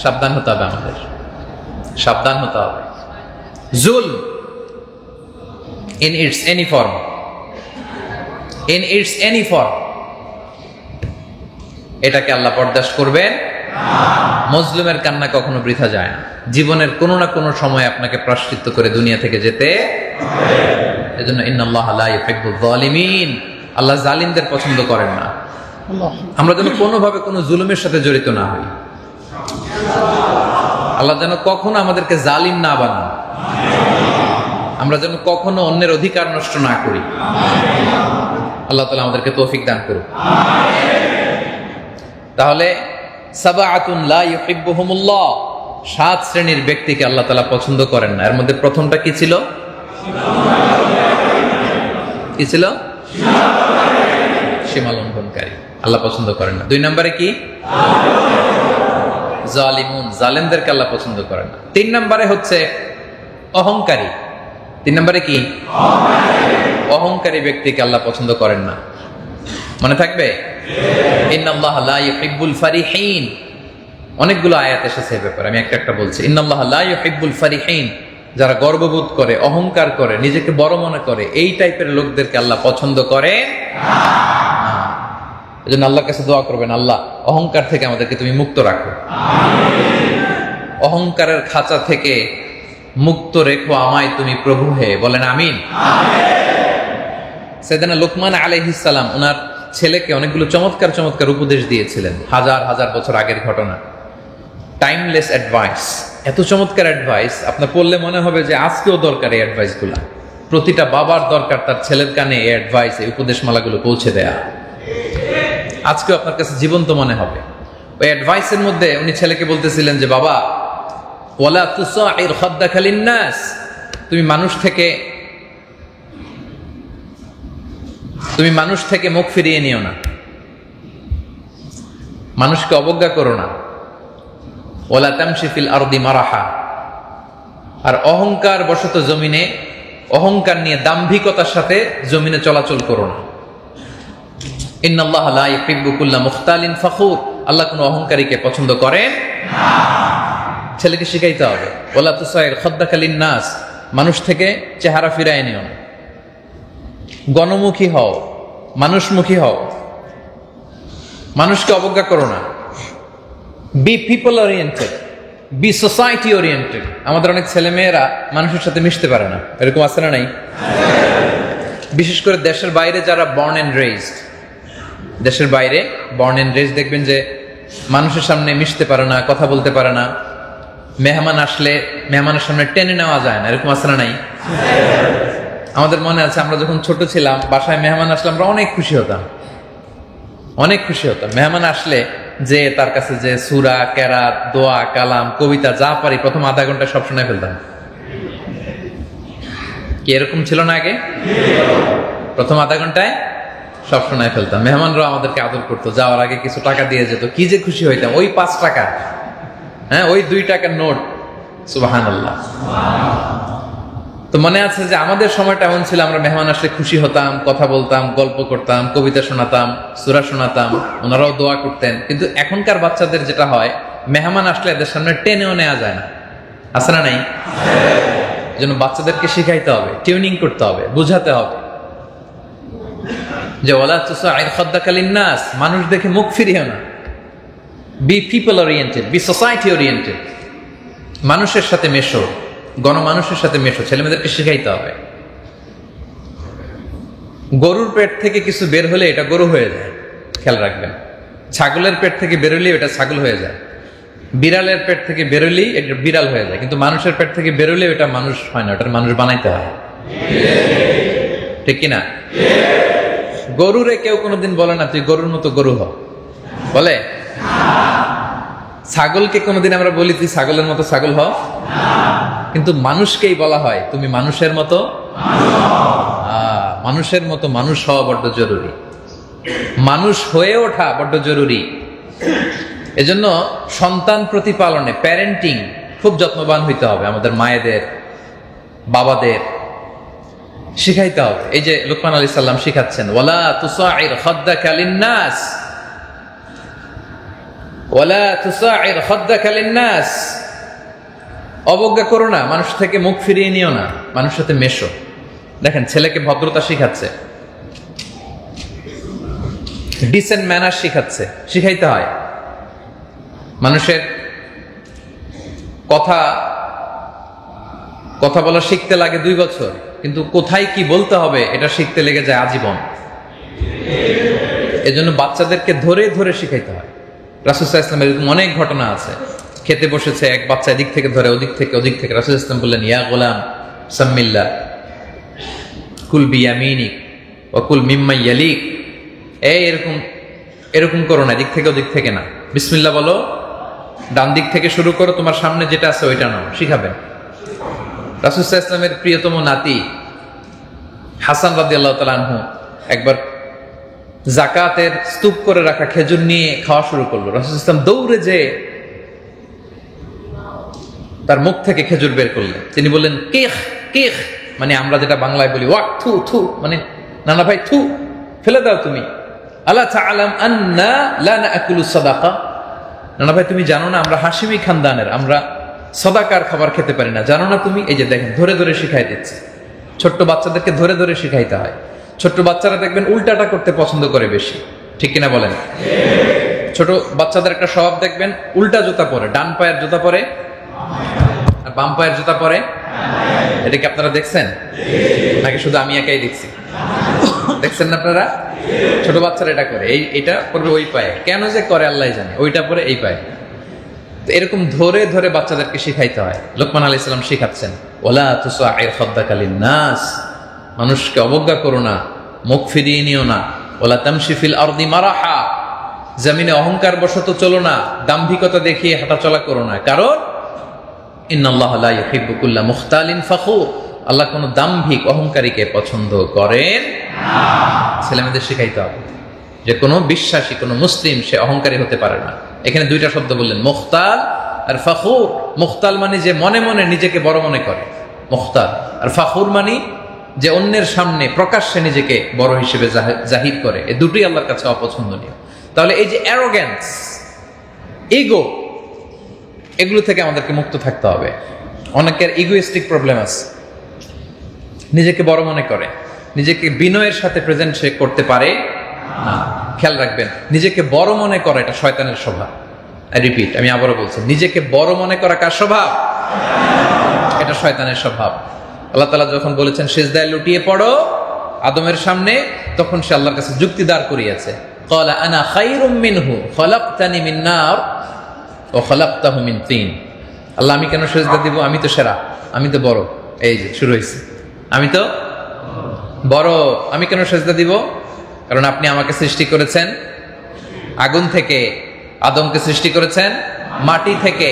সাবধান হতে হবে, আমাদের সাবধান হতে হবে। জুলম in its any form, in its any form, এটাকে আল্লাহ বরদাস্ত করবেন না। মজলুমের কান্না কখনো বৃথা যায় না। জীবনের কোনো না কোনো সময় আপনাকে প্রায়শ্চিত্ত করে দুনিয়া থেকে যেতে হবে। এজন্য ইন্নাল্লাহা লা ইউহিব্বুয যালিমিন, আল্লাহ জালিমদের পছন্দ করেন না। আমরা যেন কোনোভাবে কোনো জুলুমের সাথে জড়িত না হই। আল্লাহ যেন কখনো আমাদেরকে জালিম না বানান। আমরা যেন কখনো অন্যের অধিকার নষ্ট না করি। আল্লাহ তাআলা আমাদেরকে তৌফিক দান করুন। তাহলে সাবআতুন লা ইউহিব্বুহুমুল্লাহ, 7 শ্রেণীর ব্যক্তিকে আল্লাহ তাআলা পছন্দ করেন না। এর মধ্যে প্রথমটা কি ছিল? কি ছিল? সীমা লঙ্ঘনকারী, আল্লাহ পছন্দ করেন না। 2 নম্বরে কি? জালিমুন, জালেমদেরকে আল্লাহ পছন্দ করেন না। 3 নম্বরে হচ্ছে অহংকারী। 3 নম্বরে কি? অহংকারী ব্যক্তিকে আল্লাহ পছন্দ করেন না। মনে থাকবে? ইন্নাল্লাহা লা ইউহিব্বুল ফারিহিন, অনেকগুলো আয়াত এসেছে এই ব্যাপারে, আমি একটা একটা বলছি। ইন্নাল্লাহা লা ইউহিব্বুল ফারিহিন, যারা গর্ববোধ করে, অহংকার করে, নিজেকে বড় মনে করে, এই টাইপের লোকদেরকে আল্লাহ পছন্দ করেন না। এজন্য আল্লাহর কাছে দোয়া করবেন, আল্লাহ অহংকার থেকে আমাদেরকে তুমি মুক্ত রাখো, অহংকারের খাঁচা থেকে মুক্ত রেখো আমায় তুমি প্রভু হে। বলেন আমিন। সাইয়েদনা লোকমান আলাইহিস সালাম ওনার ছেলেকে অনেকগুলো চমৎকার চমৎকার উপদেশ দিয়েছিলেন, হাজার হাজার বছর আগের ঘটনা। টাইমলেস অ্যাডভাইস, এত চমৎকার অ্যাডভাইস আপনার পড়লে মনে হবে যে আজকেও দরকার এই অ্যাডভাইসগুলো। প্রতিটা বাবার দরকার তার ছেলের কানে এই অ্যাডভাইস, এই উপদেশমালাগুলো পৌঁছে দেয়া। আজকেও আপনার কাছে জীবন্ত মনে হবে। ওই অ্যাডভাইসের মধ্যে উনি ছেলেকে বলতেছিলেন যে বাবা, ওয়ালা তুসাইর খাদ্দাকা লিন্নাস, তুমি মানুষ থেকে মুখ ফিরিয়ে নিও না, মানুষকে অবজ্ঞা করো না। ওয়ালা তামশি ফিল আরদি মারাহা, আর অহংকার বশত জমিনে, অহংকার নিয়ে দাম্ভিকতার সাথে জমিনে চলাচল করো না। ইন্নাল্লাহা লা ইউহিব্বু কুল্লা মুখতালিন ফখুর, আল্লাহ কোনো অহংকারীকে পছন্দ করেন না। ছেলেকে শিখাইতে হবে ওয়ালা তুসাইর খাদ্দাকা লিন্নাস, মানুষ থেকে চেহারা ফিরায় নিও না, গণমুখী হও, মানুষমুখী হও, মানুষকে অবজ্ঞা করো না। Be people oriented, be society oriented. আমাদের অনেক ছেলে মেয়েরা মানুষের সাথে মিশতে পারে না, এরকম আছে না নাই? বিশেষ করে দেশের বাইরে যারা বর্ন এন্ড রেইজড, দেশের বাইরে বর্ন এন্ড রেইজড, দেখবেন যে মানুষের সামনে মিশতে পারে না, কথা বলতে পারে না, মেহমান আসলে মেহমানের সামনে টেনে নেওয়া যায় না, এরকম আছে না নাই? আমাদের মনে আছে আমরা যখন ছোট ছিলাম, বাসায় মেহমান আসলে আমরা অনেক খুশি হতাম, অনেক খুশি হতাম। মেহমান আসলে যে তার কাছে যে সূরা, কেরাত, দোয়া, কালাম, কবিতা যা পারি প্রথম আধা ঘন্টা সব শোনায় ফেলতাম। কি এরকম ছিল না আগে? প্রথম আধা ঘন্টায় সব শোনায় ফেলতাম। মেহমানরাও আমাদেরকে আদর করতো, যাওয়ার আগে কিছু টাকা দিয়ে যেত, কি যে খুশি হইতাম। ওই 5 টাকা হ্যাঁ, ওই 2 টাকার নোট। সুবহানাল্লাহ। তো মনে আছে যে আমাদের সময়টা এমন ছিল, আমরা মেহমান আসলে খুশি হতাম, কথা বলতাম, গল্প করতাম, কবিতা শোনাতাম, সূরা শোনাতাম, ওনারাও দোয়া করতেন। কিন্তু এখনকার বাচ্চাদের যেটা হয়, মেহমান আসলে এদের সামনে টেনেও নেওয়া যায় না। আছে না নাই? জন্য বাচ্চাদেরকে শিখাইতে হবে, টিউনিং করতে হবে, বুঝাতে হবে যে ওয়ালা তুসাইর খাদ্দাকা লিন্নাস, মানুষ দেখে মুখ ফিরিও না। Be people oriented, be society oriented. মানুষের সাথে মেশো, গণমানুষের সাথে মেশো, ছেলেমেয়েদেরকে শিখাইতে হবে। গরুর পেট থেকে কিছু বের হলে এটা গরু হয়ে যায়, খেয়াল রাখবেন। ছাগলের পেট থেকে বেরোলেই এটা ছাগল হয়ে যায়। বিড়ালের পেট থেকে বেরোলেই এটা বিড়াল হয়ে যায়। কিন্তু মানুষের পেট থেকে বেরোলে এটা মানুষ হয় না, ওটার মানুষ বানাইতে হয়। ঠিক কিনা? গরুরে কেউ কোনোদিন বলে না তুই গরুর মতো গরু হ, বলে? ছাগলকে কোনোদিন আমরা বলি তুই ছাগলের মতো ছাগল হ? কিন্তু মানুষকেই বলা হয় তুমি মানুষের মতো। মানুষের মতো মানুষ হওয়া বড্ড জরুরি, মানুষ হয়ে ওঠা বড্ড জরুরি। এজন্য সন্তান প্রতিপালনে, প্যারেন্টিং খুব যত্নবান হইতে হবে। আমাদের মায়েদের, বাবাদের শিখাইতে হবে। এই যে লুকমান আলাইহিস সালাম শিখাচ্ছেন, ওয়ালা তুসাইর খাদ্দাকা লিন্নাস, ওয়ালা তুসাইর খাদ্দাকা লিন্নাস, অবজ্ঞা করো না, মানুষ থেকে মুখ ফিরিয়ে নিও না, মানুষের সাথে মেশো। দেখেন, ছেলেকে ভদ্রতা শিখাচ্ছে, ডিসেন্ট ম্যানার শিখাচ্ছে, শিখাইতে হয়। মানুষের কথা বলা শিখতে লাগে 2 বছর, কিন্তু কোথায় কি বলতে হবে এটা শিখতে লেগে যায় আজীবন। এজন্য বাচ্চাদেরকে ধরে ধরে শিখাইতে হয়। রাসূল সাল্লাল্লাহু আলাইহি ওয়াসাল্লাম এরকম অনেক ঘটনা আছে। খেতে বসেছে, এক বাচ্চা এদিক থেকে ধরে ওদিক থেকে রাসূল সাল্লাল্লাহু আলাইহি ওয়াসাল্লাম বললেন, ইয়া গোলাম সাম্মিল্লাহ কুল বিয়ামিনিক ওয়া কুল মিম্মা ইয়ালিক। এরকম করো না, এদিক থেকে ওদিক থেকে না, বিসমিল্লাহ বলো, ডান দিক থেকে শুরু করো, তোমার সামনে যেটা আছে ওইটা নাও, শিখাবেন। রাসূল সাল্লাল্লাহু আলাইহি ওয়াসাল্লামের প্রিয়তম নাতি হাসান রাদিয়াল্লাহু তাআলা আনহু একবার যাকাতের স্তূপ করে রাখা খেজুর নিয়ে খাওয়া শুরু করলো। রাসূল সাল্লাল্লাহু আলাইহি ওয়াসাল্লাম দৌড়ে যে তার মুখ থেকে খেজুর বের করলেন। তিনি বললেন, কেখ কেখ, মানে আমরা যেটা বাংলায় বলি ওয়াক, থু থু, মানে নানা ভাই থু, ফেলে দাও তুমি। আলা তাআলাম আন্না লা নাকুলু সাদাকা, নানা ভাই তুমি জানো না আমরা হাশিমি খানদানের, আমরা সাদাকার খাবার খেতে পারি না, জানো না তুমি? এই যে দেখেন, ধরে ধরে শিখাই দিচ্ছে। ছোট্ট বাচ্চাদেরকে ধরে ধরে শিখাইতে হয়। ছোট্ট বাচ্চারা দেখবেন উল্টাটা করতে পছন্দ করে বেশি, ঠিক কিনা বলেন? ছোট বাচ্চাদের একটা স্বভাব দেখবেন, উল্টা জুতা পরে, ডান পায়ের জুতা পরে আর বাম পায়ের জুতা পরে। এটা কি আপনারা দেখছেন নাকি শুধু আমি একাই দেখছি? দেখছেন না আপনারা? ছোট বাচ্চারা এটা করে, এটা করবে ওই পায়ে, কেন যে করে আল্লাহ জানে, ওইটা পরে এই পায়ে। এরকম ধরে ধরে বাচ্চাদেরকে শিখাইতে হয়। লোকমান আলাইহিস সালাম শিখাচ্ছেন, ওয়ালা তুসাইর খাদ্দাকা লিন্নাস, মানুষকে অবজ্ঞা করো না, মুখ ফিরিয়ে নিও না। ওয়ালা তামশি ফিল আরদি মারাহা, জমিনে অহংকার বশত চলো না, দাম্ভিকতা দেখিয়ে হাঁটাচলা করো না। কারণ ইন্নাল্লাহা লা ইউহিব্বু কুল্লা মুখতালিন ফাখুর, আল্লাহ কোনো দাম্ভিক অহংকারীকে পছন্দ করেন না। ছেলেমেয়েদের শিখাইতে হবে যে কোনো বিশ্বাসী, কোনো মুসলিম সে অহংকারী হতে পারে না। এখানে 2টা শব্দ বললেন, মুখতাল আর ফাখুর। মুখতাল মানে যে মনে মনে নিজেকে বড় মনে করে, মুখতাল। আর ফাখুর মানে যে অন্যের সামনে প্রকাশ্যে নিজেকে বড় হিসেবে জাহির করে। এই দুটোই আল্লাহর কাছে অপছন্দনীয়। তাহলে এই যে অ্যারোগ্যান্স, ইগো, এগুলো থেকে আমাদেরকে মুক্ত থাকতে হবে। অনেকের ইগোইস্টিক প্রবলেম আছে, নিজেকে বড় মনে করে, নিজেকে বিনয়ের সাথে প্রেজেন্ট সে করতে পারে না। খেয়াল রাখবেন, নিজেকে বড় মনে করা এটা শয়তানের স্বভাব। রিপিট, আমি আবারও বলছি, নিজেকে বড় মনে করা কার স্বভাব? এটা শয়তানের স্বভাব। আল্লাহ তাআলা যখন বলেছেন সিজদায় লুটিয়ে পড়ো আদমের সামনে, তখন সে আল্লাহর কাছে যুক্তি দাঁড় করিয়েছে, ক্বালা আনা খায়রুম মিনহু খলাকতানি মিন নার ওয়া খলাকতাহু মিন তিন। আল্লাহ আমি কেন সিজদা দিব? আমি তো সেরা, আমি তো বড়। এই যে শুরু হয়েছে, আমি তো বড়, আমি কেন সিজদা দিব? কারণ আপনি আমাকে সৃষ্টি করেছেন আগুন থেকে, আদমকে সৃষ্টি করেছেন মাটি থেকে।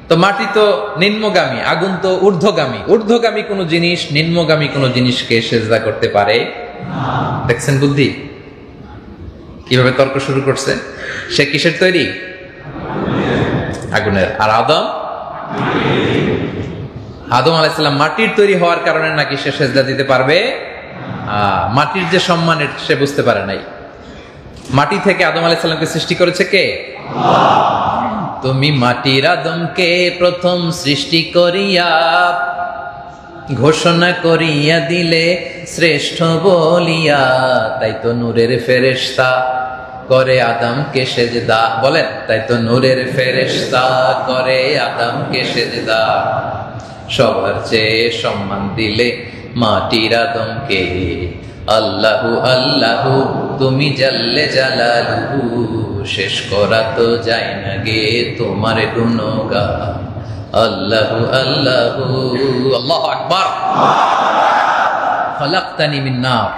তো মাটি তো নিম্নগামী, আগুন তো ঊর্ধ্বগামী। ঊর্ধ্বগামী কোনো জিনিস নিম্নগামী কোনো জিনিসকে সিজদা করতে পারে না। দেখছেন বুদ্ধি কিভাবে তর্ক শুরু করছে? সে কিসের তৈরি? আগুনের। আর আদম আলাইহিস সালাম মাটির তৈরি হওয়ার কারণে নাকি সে সেজদা দিতে পারবে, মাটির যে সম্মান সে বুঝতে পারে নাই। মাটি থেকে আদম আলাইহিস সালামকে সৃষ্টি করেছে কে? তুমি মাটির আদমকে প্রথম সৃষ্টি করিয়া ঘোষণা করিয়া দিলে শ্রেষ্ঠ বলিয়া, তাই তো নূরের ফেরেশতা করে আদমকে সেজদা। বলেন, তাই তো নূরের ফেরেশতা করে আদমকে সেজদা। সবার চেয়ে সম্মান দিলে মাটির আদমকে। আল্লাহু আল্লাহু তুমি জাল্লে জালালুহু, শেষ করা তো যায় না গে তোমার গুণগান। আল্লাহু আল্লাহু আল্লাহু আকবার। খলাকতানি মিন নার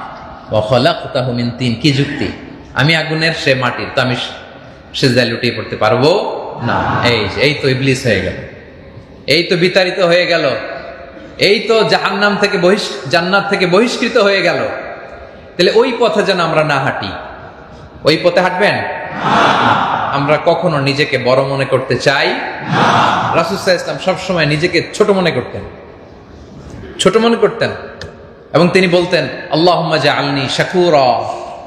ওয়া খলাকতাহু মিন তিন। কি যুক্তি? আমি আগুনের, সে মাটির, তো আমি সিজদায় লুটিয়ে পড়তে পারবো না। এই তো ইবলিস হয়ে গেল, এই তো বিতাড়িত হয়ে গেল, এই তো জাহান্নাম থেকে জান্নাত থেকে বহিষ্কৃত হয়ে গেল। তাহলে ওই পথে যেন আমরা না হাঁটি। ওই পথে হাঁটবেন? আমরা কখনো নিজেকে বড় মনে করতে চাই। রাসূল সাল্লাল্লাহু আলাইহি ওয়াসাল্লাম সবসময় নিজেকে ছোট মনে করতেন, এবং তিনি বলতেন, আল্লাহুম্মা জাআলনি শাকুরা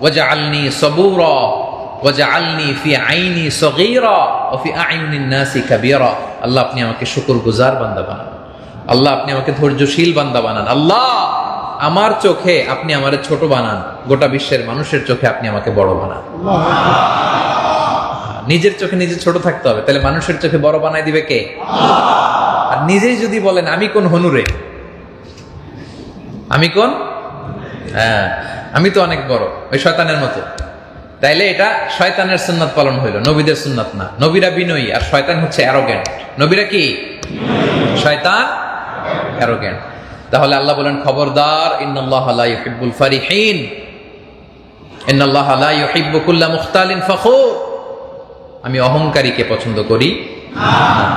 ওয়াজআলনি সাবুরা ওয়াজআলনি ফি আইনি সগীরা ওয়া ফি আ'ইউনিন নাসি কাবীরা। আল্লাহ, আপনি আমাকে শুকরগুজার বান্দা বানান। আল্লাহ, আপনি আমাকে ধৈর্যশীল বান্দা বানান। আল্লাহ, আমার চোখে আপনি আমারে ছোট বানান, গোটা বিশ্বের মানুষের চোখে আপনি আমাকে বড় বানান। নিজের চোখে নিজে ছোট থাকতে হবে, তাহলে মানুষের চোখে বড় বানাই দিবে কে? আর নিজেই যদি বলেন আমি কোন হনুরে, আমি কোন, আমি তো অনেক বড়, ওই শয়তানের মতো, তাইলে এটা শয়তানের সুন্নাত পালন হইল, নবীদের সুন্নাত না। নবীরা বিনয়ী আর শয়তান হচ্ছে অ্যারোগেন্ট। নবীরা কি? শয়তান অ্যারোগেন্ট। তাহলে আল্লাহ বলেন, খবরদার, ইন্নাল্লাহা লা ইউহিব্বুল ফারিহিন, ইন্নাল্লাহা লা ইউহিব্বু কুল্লা মুখতালিন ফখুর। আমি অহংকারীকে পছন্দ করি না।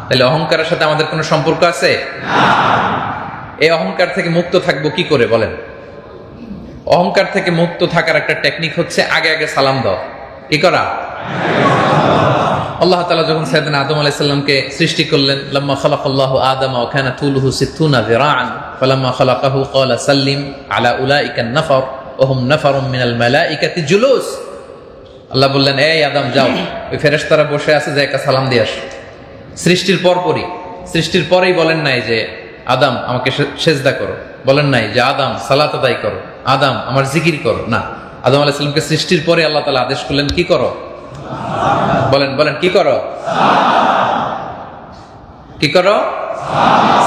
তাহলে অহংকারের সাথে আমাদের কোনো সম্পর্ক আছে? এই অহংকার থেকে মুক্ত থাকবো কি করে বলেন? অহংকার থেকে মুক্ত থাকার একটা টেকনিক হচ্ছে আগে আগে সালাম দাও। কি করা? আল্লাহ তাআলা যখন সাইয়েদনা আদম আলাইহিস সালামকে সৃষ্টি করলেন, লাম্মা খালাকাল্লাহু আদামা ওয়া কানা তুলুহু 60 যিরাআন ফালাম্মা খালাকাহু ক্বালা সাল্লিম আলা উলাইকা নাফার ওয়া হুম নাফারুম মিনাল মালাইকাতি জুলুস। আল্লাহ বললেন, এই আদম যাও, ওই ফেরেশতারা বসে আছে, যে একটা সালাম দিয়ে আসো। সৃষ্টির পরেই বলেন নাই যে আদম আমাকে সেজদা করো, বলেন নাই যে আদম সালাত আদায় করো, আদম আমার জিকির করো, না। আদম আলাইহিস সালামকে সৃষ্টির পরে আল্লাহ তাআলা আদেশ করলেন, কি করো? বলেন কি করো? কি করো?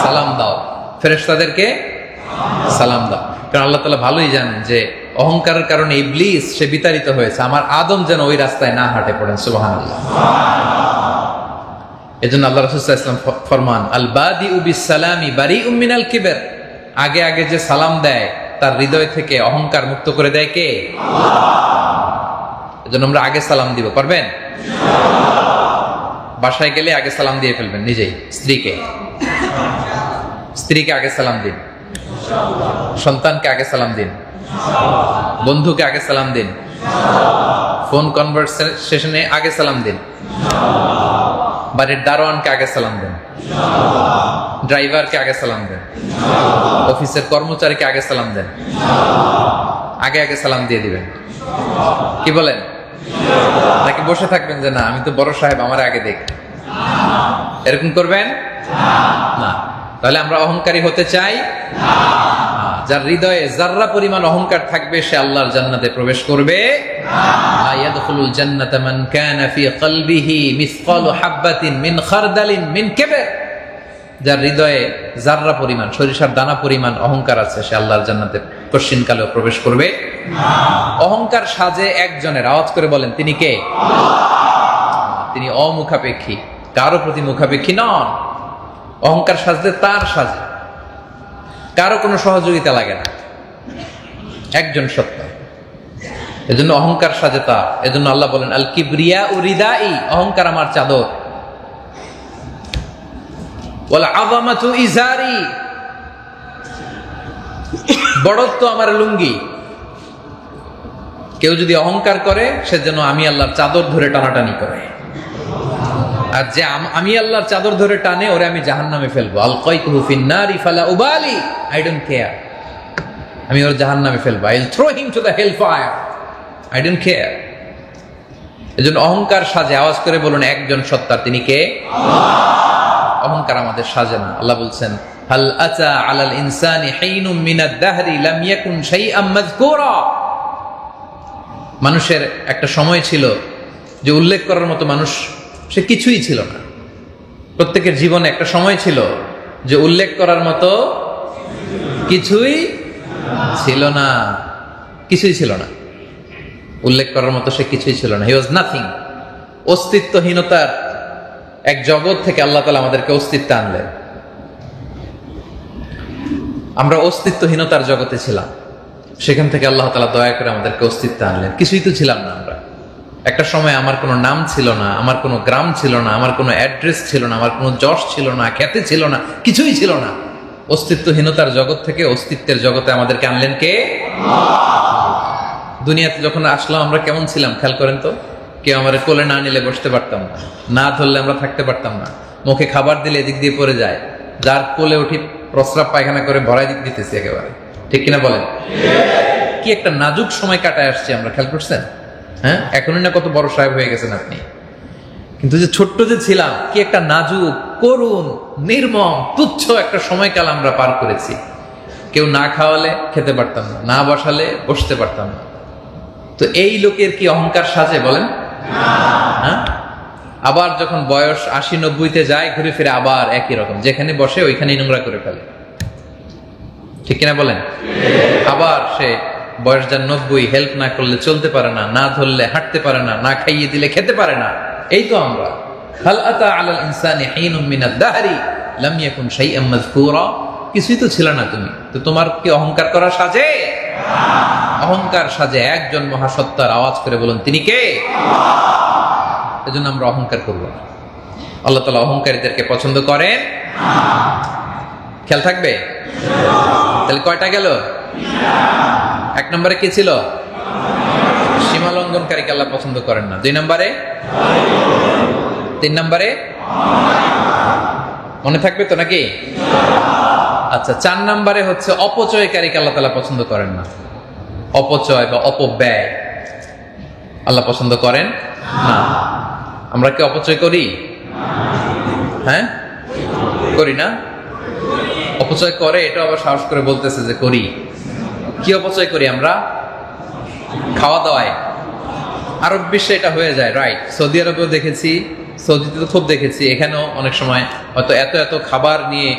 সালাম দাও, ফেরেশতাদেরকে সালাম দাও। কারণ আল্লাহ তাআলা ভালোই জানেন যে অহংকারের কারণে ইবলিস সে বিতাড়িত হয়েছে, আমার আদম যেন ওই রাস্তায় না হাঁটে। পড়েন সুবহানাল্লাহ। এজন্য আল্লাহ রাসূল সাল্লাল্লাহু আলাইহি ওয়াসাল্লাম ফরমান, আল বাদিউ বিস সালামি বারিউম মিনাল কিবর। আগে আগে যে সালাম দেয় তার হৃদয় থেকে অহংকার মুক্ত করে দেয় কে? আল্লাহ। এজন্য আমরা আগে সালাম দিব, পারবেন? বাসায় গেলে আগে সালাম দিয়ে ফেলবেন নিজেই। স্ত্রীকে আগে সালাম দিন, সন্তানকে আগে সালাম দিন, বন্ধুকে আগে সালাম দিন, ফোন কনভারসেশনে আগে সালাম দিন, বাড়ির দারোয়ানকে আগে সালাম দেন, ড্রাইভারকে আগে সালাম দেন, অফিসের কর্মচারীকে আগে সালাম দেন। আগে আগে সালাম দিয়ে দিবেন। কি বলেন? নাকি বসে থাকবেন যে না আমি তো বড় সাহেব, আমার আগে দেখ, এরকম করবেন না? তাহলে আমরা অহংকারী হতে চাই? যার হৃদয়ে যাররা পরিমাণ অহংকার থাকবে সে আল্লাহর জান্নাতে প্রবেশ করবে লা ইয়াদখুলুল জান্নাতা মান কানা ফি কলবিহি মিসকালু হাববাতিন মিন খারদালিন মিন কিবর। যার হৃদয়ে যাররা পরিমাণ, সরিষার দানা পরিমাণ অহংকার আছে সে আল্লাহর জান্নাতে কশিনকালেও প্রবেশ করবে না। অহংকার সাজে একজনের, আওয়াজ করে বলেন তিনি কে? তিনি অমুখাপেক্ষী, কারো প্রতি মুখাপেক্ষী নন। অহংকার সাজলে তার সাজে, কারো কোনো সহযোগিতা লাগে না, একজন সত্য। এজন্য অহংকার সাজে তার। এজন্য আল্লাহ বলেন, আল কিবরিয়া উরিদাই, অহংকার আমার চাদর, ওয়াল আযামাতু ইজারি, বড়ত্ব আমার লুঙ্গি। কেউ যদি অহংকার করে সে যেন আমি আল্লাহর চাদর ধরে টানাটানি করে। আর যে আমি আল্লাহর চাদর ধরে টানে ওরে আমি জাহান্নামে ফেলবো, আলকাইতুহু ফিন-নারি ফালা উবালি, আই ডোন্ট কেয়ার, আমি ওর জাহান্নামে ফেলবো, I will throw him to the hell fire, I don't care. এজন্য অহংকার সাজে, আওয়াজ করে বলুন একজন সত্তার, তিনি কে? অহংকার আমাদের সাজে না। আল্লাহ বলছেন হাল আতা আলাল ইনসানি হিনুম মিনাদ দাহরি লাম ইয়াকুন শাইআম মাযকুরা, মানুষের একটা সময় ছিল যে উল্লেখ করার মতো মানুষ সে কিছুই ছিল না। প্রত্যেকের জীবনে একটা সময় ছিল যে উল্লেখ করার মতো কিছুই ছিল না, কিছুই ছিল না, উল্লেখ করার মতো সে কিছুই ছিল না। হি ওয়াজ নাথিং। অস্তিত্বহীনতার এক জগৎ থেকে আল্লাহ তাআলা আমাদেরকে অস্তিত্ব আনলেন। আমরা অস্তিত্বহীনতার জগতে ছিলাম, সেখান থেকে আল্লাহ তাআলা দয়া করে আমাদেরকে অস্তিত্ব আনলেন। কিছুই তো ছিলাম না আমরা। একটা সময় আমার কোনো নাম ছিল না, আমার কোনো গ্রাম ছিল না, আমার কোনো অ্যাড্রেস ছিল না, আমার কোনো যশ ছিল না, খ্যাতি ছিল না, কিছুই ছিল না। অস্তিত্বহীনতার জগৎ থেকে অস্তিত্বের জগতে আমাদেরকে আনলেন কে? দুনিয়াতে যখন আসলাম আমরা কেমন ছিলাম খেয়াল করেন তো। কেউ আমার কোলে না নিলে বসতে পারতাম না, না ধরলে আমরা থাকতে পারতাম না, মুখে খাবার দিলে এদিক দিয়ে পড়ে যায়, যার কোলে উঠি প্রস্রাব পায়খানা করে ভরাই দিতেছি একেবারে, ঠিক কিনা বলেন? কি একটা নাজুক সময় কাটায় আসছি আমরা, খেয়াল করছেন? হ্যাঁ, এখনই না কত বড় সাহেব হয়ে গেছেন আপনি, কিন্তু যে ছোট্ট যে ছিলাম, কি একটা নাজুক, করুণ, নির্মম, তুচ্ছ একটা সময়কাল আমরা পার করেছি। কেউ না খাওয়ালে খেতে পারতাম না, না বসালে বসতে পারতাম না। তো এই লোকের কি অহংকার সাজে বলেন? হ্যাঁ, আবার যখন বয়স ৮০-৯০-তে যায়, ঘুরে ফিরে আবার একই রকম, যেখানে বসে ওইখানেই নোংরা করে ফেলে, ঠিক কিনা বলেন? আবার সে বয়স যার ৯০, হেল্প না করলে চলতে পারে না, না ধরলে হাঁটতে পারে না, না খাইয়ে দিলে খেতে পারে না। এই তো আমরা। হাল আতা আলাল ইনসানি হিনুম মিনাদ দাহরি লাম ইয়াকুন শাইআম মাযকুরা, কিছুই তো ছিল না তুমি, তো তোমার কি অহংকার করা সাজে? অহংকার সাজে একজন মহাসত্তার, আওয়াজ করে বলুন তিনি কে? এজন্য আমরা অহংকার করব না। আল্লাহ তাআলা অহংকারীদেরকে পছন্দ করেন। খেয়াল থাকবে তাহলে কয়টা গেল? ১ নম্বরে কি ছিল? সীমা লঙ্ঘনকারীকে আল্লাহ পছন্দ করেন না। ২ নম্বরে, ৩ নম্বরে মনে থাকবে তো নাকি? আচ্ছা, ৪ নম্বরে হচ্ছে অপচয়কারীকে আল্লাহ তাআলা পছন্দ করেন না। অপচয় বা অপব্যয় আল্লাহ পছন্দ করেন না। আমরা কি অপচয় করি? হ্যাঁ, করি না? অপচয় করে, এটা আবার সাহস করে বলতেছে যে করি। কি অপচয় করি আমরা? খাওয়া দাওয়ায়। আরব বিশ্বে এটা হয়ে যায়, রাইট? সৌদি আরবেও দেখেছি, সৌদিতে তো খুব দেখেছি, এখানেও অনেক সময় হয়তো এত এত খাবার নিয়ে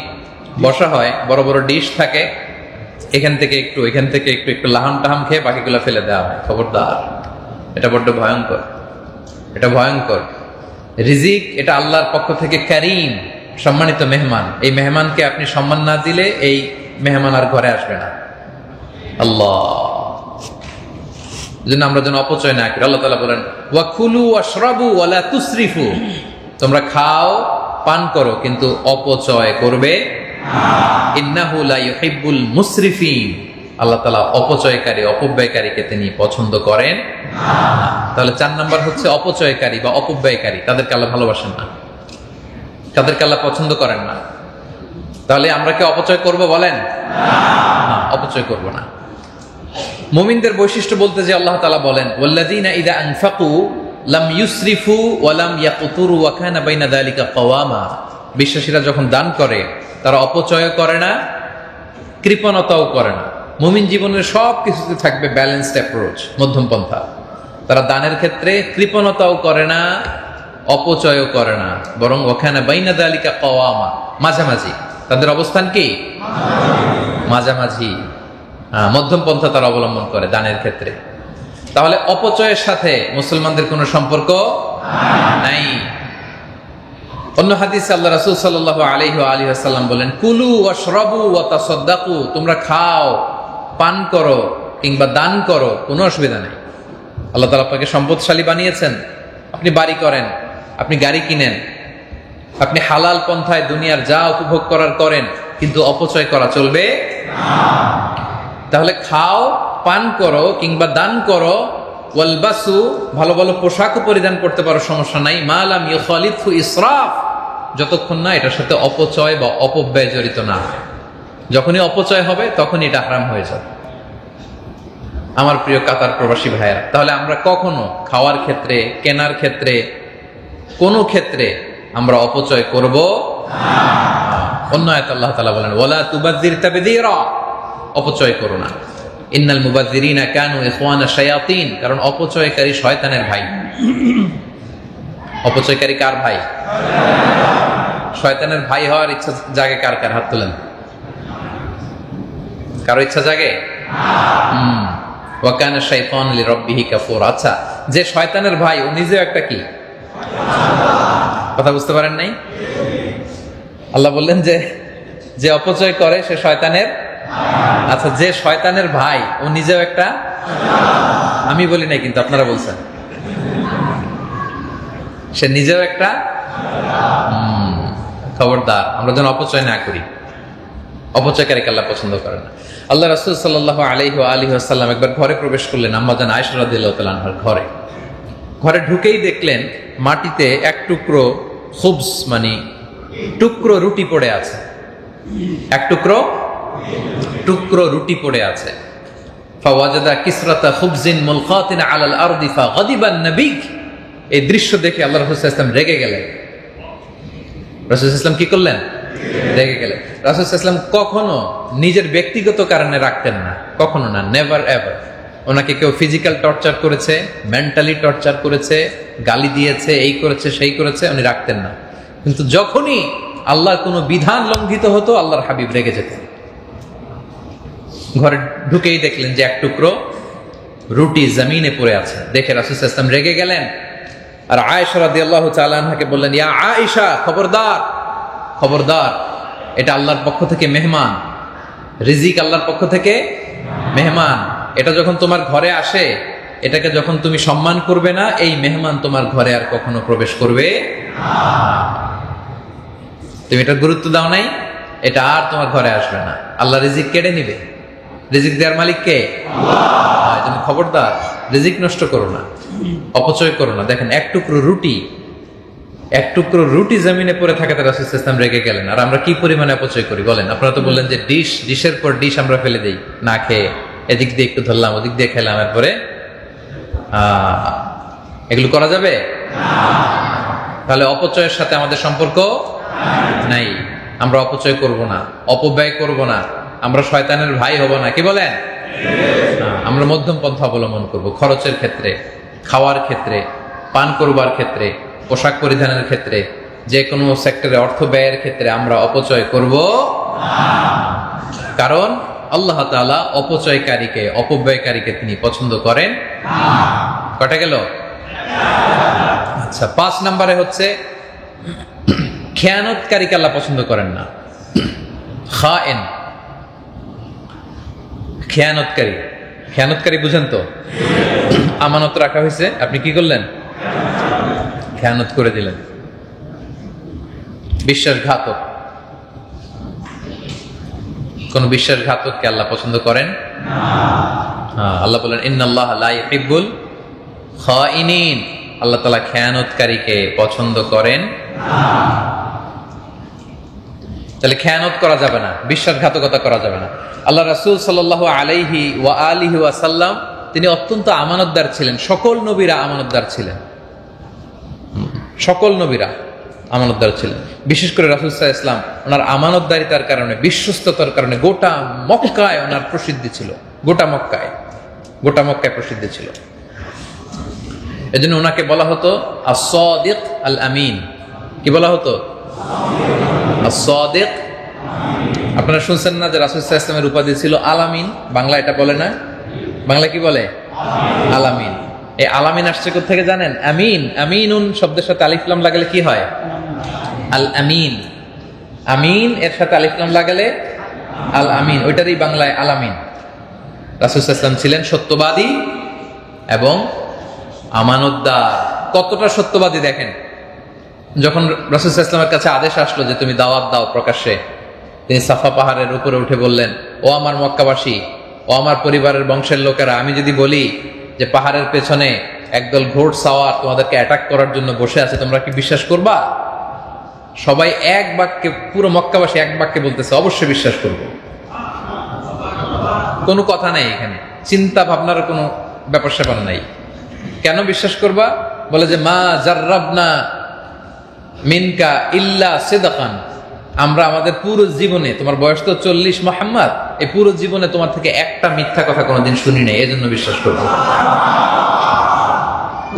বসা হয়, বড় বড় ডিশ থাকে, এখান থেকে একটু এখান থেকে একটু একটু লাহাম টাহাম খেয়ে বাকিগুলো ফেলে দেওয়া হয়। খবরদার, এটা বড্ড ভয়ঙ্কর, এটা ভয়ঙ্কর। রিজিক এটা আল্লাহর পক্ষ থেকে কারীম, সম্মানিত মেহমান। এই মেহমানকে আপনি সম্মান না দিলে এই মেহমান আর ঘরে আসবে না। আল্লাহ যেন আমরা যেন অপচয় না করি। আল্লাহ তাআলা বলেন ওয়াকুলু ওয়াশরাবু ওয়ালা তুসরিফু, তোমরা খাও পান করো কিন্তু অপচয় করবে না। ইন্নাহু লা ইউহিব্বুল মুসরিফিন, আল্লাহ তাআলা অপচয়কারী অপব্যয়কারীকে তিনি পছন্দ করেন না। তাহলে ৪ নাম্বার হচ্ছে অপচয়কারী বা অপব্যয়কারী, তাদেরকে আল্লাহ ভালোবাসেন না, তাদেরকে আল্লাহ পছন্দ করেন না। তাহলে আমরা কি অপচয় করব বলেন? না, অপচয় করব না। মুমিনদের বৈশিষ্ট্য বলতে যে আল্লাহ তাআলা বলেন ওয়াল্লাযীনা ইযা আনফাকু লাম ইউসরিফু ওয়া লাম ইয়াকতুরু ওয়া কানা বাইনা যালিকা কাওয়ামা, বিশ্বাসীরা যখন দান করে তারা অপচয় করে না, কৃপণতাও করে না। মুমিন জীবনের সব কিছুতে থাকবে ব্যালেন্সড অ্যাপ্রোচ, মধ্যম পন্থা। তারা দানের ক্ষেত্রে কৃপণতাও করে না, অপচয়ও করে না, বরং ওখানে বাইনা যালিকা কাওয়ামা, মাঝামাঝি। তাদের অবস্থান কি? মাঝামাঝি, মধ্যম পন্থা তারা অবলম্বন করে দানের ক্ষেত্রে। তাহলে অপচয়ের সাথে মুসলমানদের কোনো সম্পর্ক নাই। অন্য হাদিসে আল্লাহ রাসূল সাল্লাল্লাহু আলাইহি ওয়া আলিহি ওয়াসাল্লাম বলেন কুলু ওয়াশরাবু ওয়া তাসাদ্দাকু, তোমরা খাও পান করো কিংবা দান করো, কোনো অসুবিধা নেই। আল্লাহ তাআলা আপনাকে সম্পদশালী বানিয়েছেন, আপনি বাড়ি করেন, আপনি গাড়ি কিনেন, আপনি হালাল পন্থায় দুনিয়ার যা উপভোগ করার করেন, কিন্তু অপচয় করা চলবে না। তাহলে খাও পান করো কিংবা দান করো, ওয়ালবাসু, ভালো ভালো পোশাকও পরিধান করতে পারো, সমস্যা নাই, মা লাম ইউখালিতহু ইসরাফ, যতক্ষণ না এটার সাথে অপচয় বা অপব্যয় জড়িত না হয়। যখনই অপচয় হবে তখনই এটা হারাম হয়ে যাবে। আমার প্রিয় কাতার প্রবাসী ভাইয়েরা, তাহলে আমরা কখনো খাওয়ার ক্ষেত্রে, কেনার ক্ষেত্রে, কোনো ক্ষেত্রে আমরা অপচয় করব না। অন্য আয়াতে আল্লাহ তাআলা বলেন ওয়ালা তুবাযযির তাবযীরা, অপচয় করো না। ইন্নাল মুবাযযিরিনা কানু ইখওয়ানা শায়াতিন, কারণ অপচয়কারী শয়তানের ভাই। অপচয়কারী কার ভাই? শয়তানের ভাই হওয়ার ইচ্ছা জাগে কার কার? হাত তোলেন। কারো ইচ্ছা জাগে? ওয়া কানা শাইতানু লিরাব্বিহি কাফুরা। আচ্ছা, যে শয়তানের ভাই ও নিজেও একটা কি? কথা বুঝতে পারেন নাই? আল্লাহ বললেন যে অপচয় করে সে শয়তানের। আচ্ছা, যে শয়তানের ভাই ও নিজেও একটা, আমি বলি নাই কিন্তু আপনারা বলছেন, সে নিজেও একটা। খবরদার, আমরা যেন অপচয় না করি। অপচয়কারীকে আল্লাহ পছন্দ করেন না। আল্লাহ রাসূল সাল্লাল্লাহু আলাইহি ওয়া আলিহি ওয়াসাল্লাম একবার ঘরে প্রবেশ করলেন, আম্মা জান আয়েশা রাদিয়াল্লাহু তাআলা আনহার ঘরে। ঘরে ঢুকেই দেখলেন মাটিতে এক টুকরো খুবস, মানে টুকরো রুটি পড়ে আছে। এক টুকরো রুটি পড়ে আছে। ফাওয়াজাদা কিসরাতা খুবজিন মুলকাতিন আলাল আরদি ফাগাদিবা নবী। এই দৃশ্য দেখে আল্লাহ রাসূল সাল্লাল্লাহু আলাইহি ওয়াসাল্লাম রেগে গেলেন। রাসূল সাল্লাল্লাহু আলাইহি ওয়াসাল্লাম কি করলেন? রেগে গেলেন। রাসূল সাল্লাল্লাহু আলাইহি ওয়াসাল্লাম কখনো নিজের ব্যক্তিগত কারণে রাখতেন না, কখনো না, নেভার এভার। ওনাকে কেউ ফিজিক্যাল টর্চার করেছে, মেন্টালি টর্চার করেছে, গালি দিয়েছে, এই করেছে সেই করেছে, উনি রাখতেন না। কিন্তু যখনই আল্লাহর কোনো বিধান লঙ্ঘিত হতো আল্লাহর হাবিব রেগে যেতেন। ঘরে ঢুকেই দেখলেন যে এক টুকরো রুটি জমিনে পড়ে আছে, দেখে রাসূল সাল্লাল্লাহু আলাইহি ওয়াসাল্লাম রেগে গেলেন। আর আয়েশা রাদিয়াল্লাহু তাআলা আনহাকে বললেন, ইয়া আয়েশা, খবরদার খবরদার, এটা আল্লাহর পক্ষ থেকে মেহমান, রিজিক আল্লাহর পক্ষ থেকে মেহমান। এটা যখন তোমার ঘরে আসে, এটাকে যখন তুমি সম্মান করবে না, এই মেহমান তোমার ঘরে আর কখনো প্রবেশ করবে না। তুমি এটা গুরুত্ব দাও নাই, এটা আর তোমার ঘরে আসবে না। আল্লাহ রিজিক কেড়ে নিবে। রিজিক দেওয়ার মালিক কে? আল্লাহ। তুমি খবরদার রিজিক নষ্ট করো না, অপচয় করো না। দেখেন এক টুকরো রুটি জমিনে পড়ে থাকাতে রাসূল সাল্লাল্লাহু আলাইহি ওয়াসাল্লাম রেগে গেলেন। আর আমরা কি পরিমাণে অপচয় করি বলেন? আপনারা তো বললেন যে ডিশের পর ডিশ আমরা ফেলে দেই, না খেয়ে এদিক দিয়ে একটু ধরলাম, ওদিক দিয়ে খেলাম, এরপরে এগুলো করা যাবে? তাহলে অপচয়ের সাথে আমাদের সম্পর্ক নাই। আমরা অপচয় করব না, অপব্যয় করব না, আমরা শয়তানের ভাই হব না। কি বলেন? আমরা মধ্যম পন্থা অবলম্বন করব। খরচের ক্ষেত্রে, খাওয়ার ক্ষেত্রে, পান করবার ক্ষেত্রে, পোশাক পরিধানের ক্ষেত্রে, যে কোনো সেক্টরে অর্থ ব্যয়ের ক্ষেত্রে আমরা অপচয় করব না। কারণ আল্লাহ তাআলা অপচয়কারীকে, অপব্যয়কারীকে তিনি পছন্দ করেন না। কটা গেল? আচ্ছা, 5 নম্বরে হচ্ছে খেয়ানতকারীকে আল্লাহ পছন্দ করেন না। খায়েন, খেয়ানতকারী বুঝেন তো? আমানত রাখা হয়েছে, আপনি কি করলেন? খেয়ানত করে দিলেন। বিশ্বাসঘাতক, কোন বিশ্বাসঘাতককে আল্লাহ পছন্দ করেন না। আল্লাহ বলেন ইন্নাল্লাহা লা ইউহিব্বুল খাইনিন, আল্লাহ তাআলা খেয়ানতকারীকে পছন্দ করেন না। তাহলে খেয়ানত করা যাবে না, বিশ্বাসঘাতকতা করা যাবে না। আল্লাহ রাসূল সাল্লাল্লাহু আলাইহি ওয়া আলিহি ওয়াসাল্লাম তিনি অত্যন্ত আমানতদার ছিলেন। সকল নবীরা আমানতদার ছিলেন, সকল নবীরা আমানতদার ছিলেন। বিশেষ করে রাসূল সাল্লাল্লাহু আলাইহি ওয়াসাল্লাম ওনার আমানতদারিতার কারণে, বিশ্বস্ততার কারণে গোটা মক্কায় ওনার প্রসিদ্ধি ছিল। গোটা মক্কায় প্রসিদ্ধি ছিল। এজন্য ওনাকে বলা হতো আস-সাদিক আল-আমিন। কি বলা হতো? আস-সাদিক। আপনারা শুনছেন না যে রাসূল সাল্লাল্লাহু আলাইহি ওয়াসাল্লামের উপাধি ছিল আল-আমিন? বাংলা এটা বলে না? বাংলা কি বলে? আল-আমিন। এই আল-আমিন আসছে কোথা থেকে জানেন? আমিন, আমিনুন শব্দের সাথে আলিফ লাম লাগালে কি হয়? আল-আমিন। আমিন এর সাথে আলিফ লাম লাগালে আল-আমিন, ওইটারই বাংলায় আল-আমিন। রাসূল সাল্লাল্লাহু আলাইহি ওয়াসাল্লাম ছিলেন সত্যবাদী এবং আমানতদার। কতটা সত্যবাদী দেখেন, যখন রাসূল সাল্লাল্লাহু আলাইহি ওয়াসাল্লামের কাছে আদেশ আসলো যে তুমি দাওয়াত দাও প্রকাশ্যে, তিনি সাফা পাহাড়ের উপরে উঠে বললেন, ও আমার মক্কাবাসী, ও আমার পরিবারের বংশের লোকেরা, আমি যদি বলি যে পাহাড়ের পেছনে একদল ঘোড়সাওয়ার তোমাদেরকে অ্যাটাক করার জন্য বসে আছে, তোমরা কি বিশ্বাস করবা? সবাই এক বাক্যে, পুরো মক্কাবাসী এক বাক্যে বলতেছে অবশ্যই বিশ্বাস করব। কোনো কথা নাই এখানে, চিন্তা ভাবনার কোনো ব্যাপার স্যাপার নাই। কেন বিশ্বাস করবা? বলে যে মা জাররাবনা মিনকা ইল্লা সিদকান, আমরা আমাদের পুরো জীবনে, তোমার বয়স তো 40 মুহাম্মদ, এই পুরো জীবনে তোমার থেকে একটা মিথ্যা কথা কোনোদিন শুনি নাই, এজন্য বিশ্বাস করব।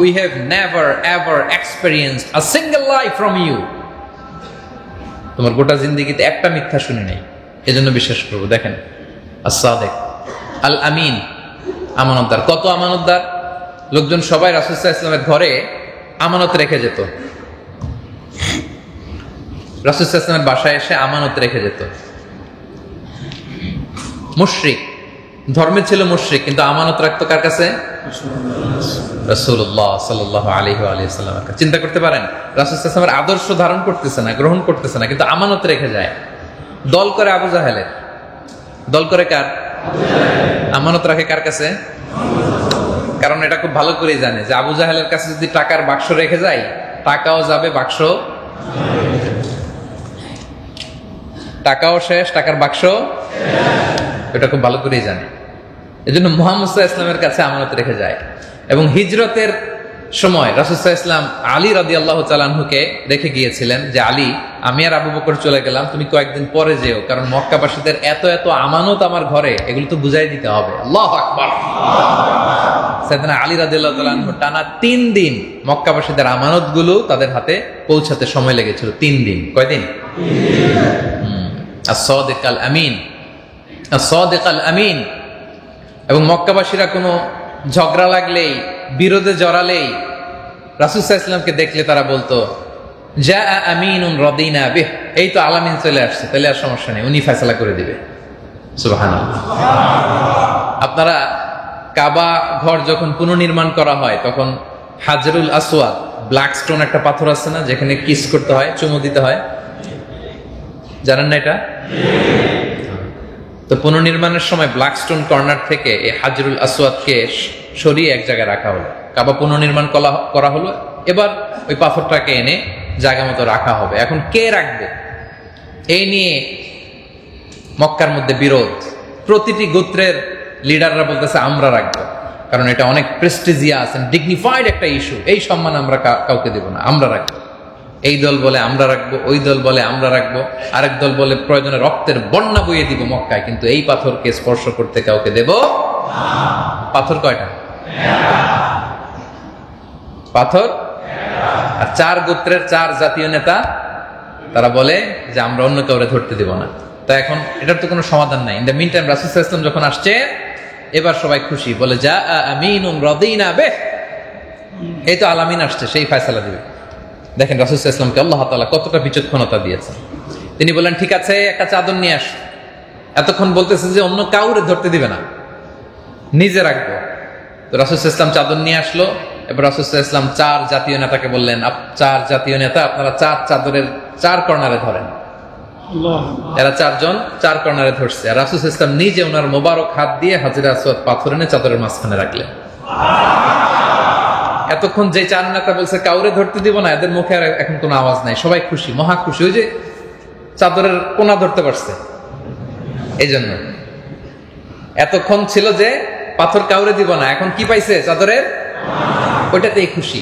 We have never ever experienced a single lie from you. তোমার গোটা জিন্দেগিতে একটা মিথ্যা শুনি নাই, এজন্য বিশ্বাস করব। দেখেন, as-সাদিক আল আমিন, আমানতদার। কত আমানতদার! লোকজন সবাই রাসূল সাল্লাল্লাহু আলাইহি ওয়াসাল্লামের ঘরে আমানত রেখে যেত, রাসূল সাল্লাল্লাহু আলাইহি ওয়াসাল্লামের বাসায় এসে আমানত রেখে যেত। মুশরিক, ধর্মে ছিল মুশরিক, কিন্তু আমানত রাখতো কার কাছে? রাসূলুল্লাহ সাল্লাল্লাহু আলাইহি ওয়া সাল্লামের কাছে। চিন্তা করতে পারেন, রাসূল সাল্লাল্লাহু আলাইহি ওয়াসাল্লামের আদর্শ ধারণ করতেছে না, গ্রহণ করতেছে না, কিন্তু আমানত রেখে যায়। দল করে আবু জাহেলের, দল করে কার? আমানত রাখে কার কাছে? কারণ এটা খুব ভালো করেই জানে যে আবু জাহেলের কাছে যদি টাকার বাক্স রেখে যায়, টাকাও যাবে, বাক্স, টাকাও শেষ, টাকার বাক্স, এটা খুব ভালো করেই জানে। এজন্য মুহাম্মদ সাল্লাল্লাহু আলাইহি ওয়াসাল্লামের কাছে আমানত রেখে যায়। এবং হিজরতের সময় রাসূল সাল্লাল্লাহু আলাইহি ওয়াসাল্লাম আলী রাদিয়াল্লাহু তাআলা আনহুকে রেখে গিয়েছিলেন যে আলী, আমি আর আবু বকর চলে গেলাম, তুমি কয়েকদিন পরে যেও, কারণ মক্কাবাসীদের এত এত আমানত আমার ঘরে, এগুলো তো বুঝাই দিতে হবে। আল্লাহু আকবার। সাইয়েদনা আলী রাদিয়াল্লাহু তাআলা আনহু টানা 3 দিন মক্কাবাসীদের আমানতগুলো তাদের হাতে পৌঁছাতে সময় লেগেছিল। 3 দিন। কয়দিন? 3 দিন। as-সাদিক আল আমিন, as-সাদিক আল আমিন। এবং মক্কাবাসীরা কোনো ঝগড়া লাগলেই, বিরোধে জড়ালেই রাসূল সাল্লাল্লাহু আলাইহি ওয়াসাল্লামকে দেখলে তারা বলতো জা আমিনুন রাদিনা বিহ, এই তো আলামিন চলে আসছে, তাহলে আর সমস্যা নেই, উনি ফয়সালা করে দিবে। সুবহানাল্লাহ। আপনারা কাবা ঘর যখন পুনর্নির্মাণ করা হয়, তখন হাজরুল আসওয়াদ, ব্ল্যাক স্টোন একটা পাথর আছে না, যেখানে কিস করতে হয়, চুমু দিতে হয়, জানেন না এটা? তো পুনর্নির্মাণের সময় ব্ল্যাক স্টোন কর্নার থেকে এই হাজরুল আসওয়াদকে সরিয়ে এক জায়গায় রাখা হলো। কাবা পুনর্নির্মাণ করা হলো, এবার ওই পাথরটাকে এনে জায়গা মতো রাখা হবে। এখন কে রাখবে, এই নিয়ে মক্কার মধ্যে বিরোধ। প্রতিটি গোত্রের লিডাররা বলতেছে আমরা রাখবো, কারণ এটা অনেক প্রেস্টিজিয়াস এন্ড ডিগনিফাইড একটা ইস্যু, এই সম্মান আমরা কাউকে দেব না, আমরা রাখবো। এই দল বলে আমরা রাখবো, ওই দল বলে আমরা রাখবো, আরেক দল বলে প্রয়োজনে রক্তের বন্যা বইয়ে দিব মক্কায়, কিন্তু এই পাথরকে স্পর্শ করতে কাউকে দেব না। পাথর কয়টা? পাথর। আর 4 গোত্রের 4 জাতীয় নেতা, তারা বলে যে আমরা অন্য কাউরে ধরতে দেব না। তা এখন এটার তো কোনো সমাধান নাই। ইন দ্য মিন টাইম রাসূল সাল্লাল্লাহু আলাইহি ওয়াসাল্লাম যখন আসছে, এবার সবাই খুশি, বলে যা আমিনুন রাদিনা বিহ, এই তো আলামিন আসছে, সেই ফয়সালা দিবে। দেখেন রাসূল সাল্লাল্লাহু আলাইহি ওয়াসাল্লামকে আল্লাহ তাআলা কতটা বিচক্ষণতা দিয়েছেন। তিনি বলেন ঠিক আছে, একটা চাদর নিয়ে আস। এতক্ষণ বলতেছে যে অন্য কাউরে ধরতে দিবে না, নিজে রাখবো। তো রাসূল সাল্লাল্লাহু আলাইহি ওয়াসাল্লাম চাদর নিয়ে আসলো। এবার রাসূল সাল্লাল্লাহু আলাইহি ওয়াসাল্লাম 4 জাতীয় নেতাকে বললেন, 4 জাতীয় নেতা, আপনারা 4 চাদরের 4 কর্নারে ধরেন। এরা 4 জন 4 কর্নারে ধরছে। আর রাসূল সাল্লাল্লাহু আলাইহি ওয়াসাল্লাম নিজে ওনার মোবারক হাত দিয়ে হাজরে আসওয়াদ পাথর এনে চাদরের মাঝখানে রাখলেন। এতক্ষণ যে 4 নেতা বলছে কাউরে ধরতে দিব না, এদের মুখে আর এখন কোনো আওয়াজ নাই, সবাই খুশি, মহা খুশি। ওই যে চাদরের কোনা ধরতে পারছে, এই জন্য। এতক্ষণ ছিল যে পাথর কাউরে দিব না, এখন কি পাইছে? চাদরের, ওইটাতেই খুশি।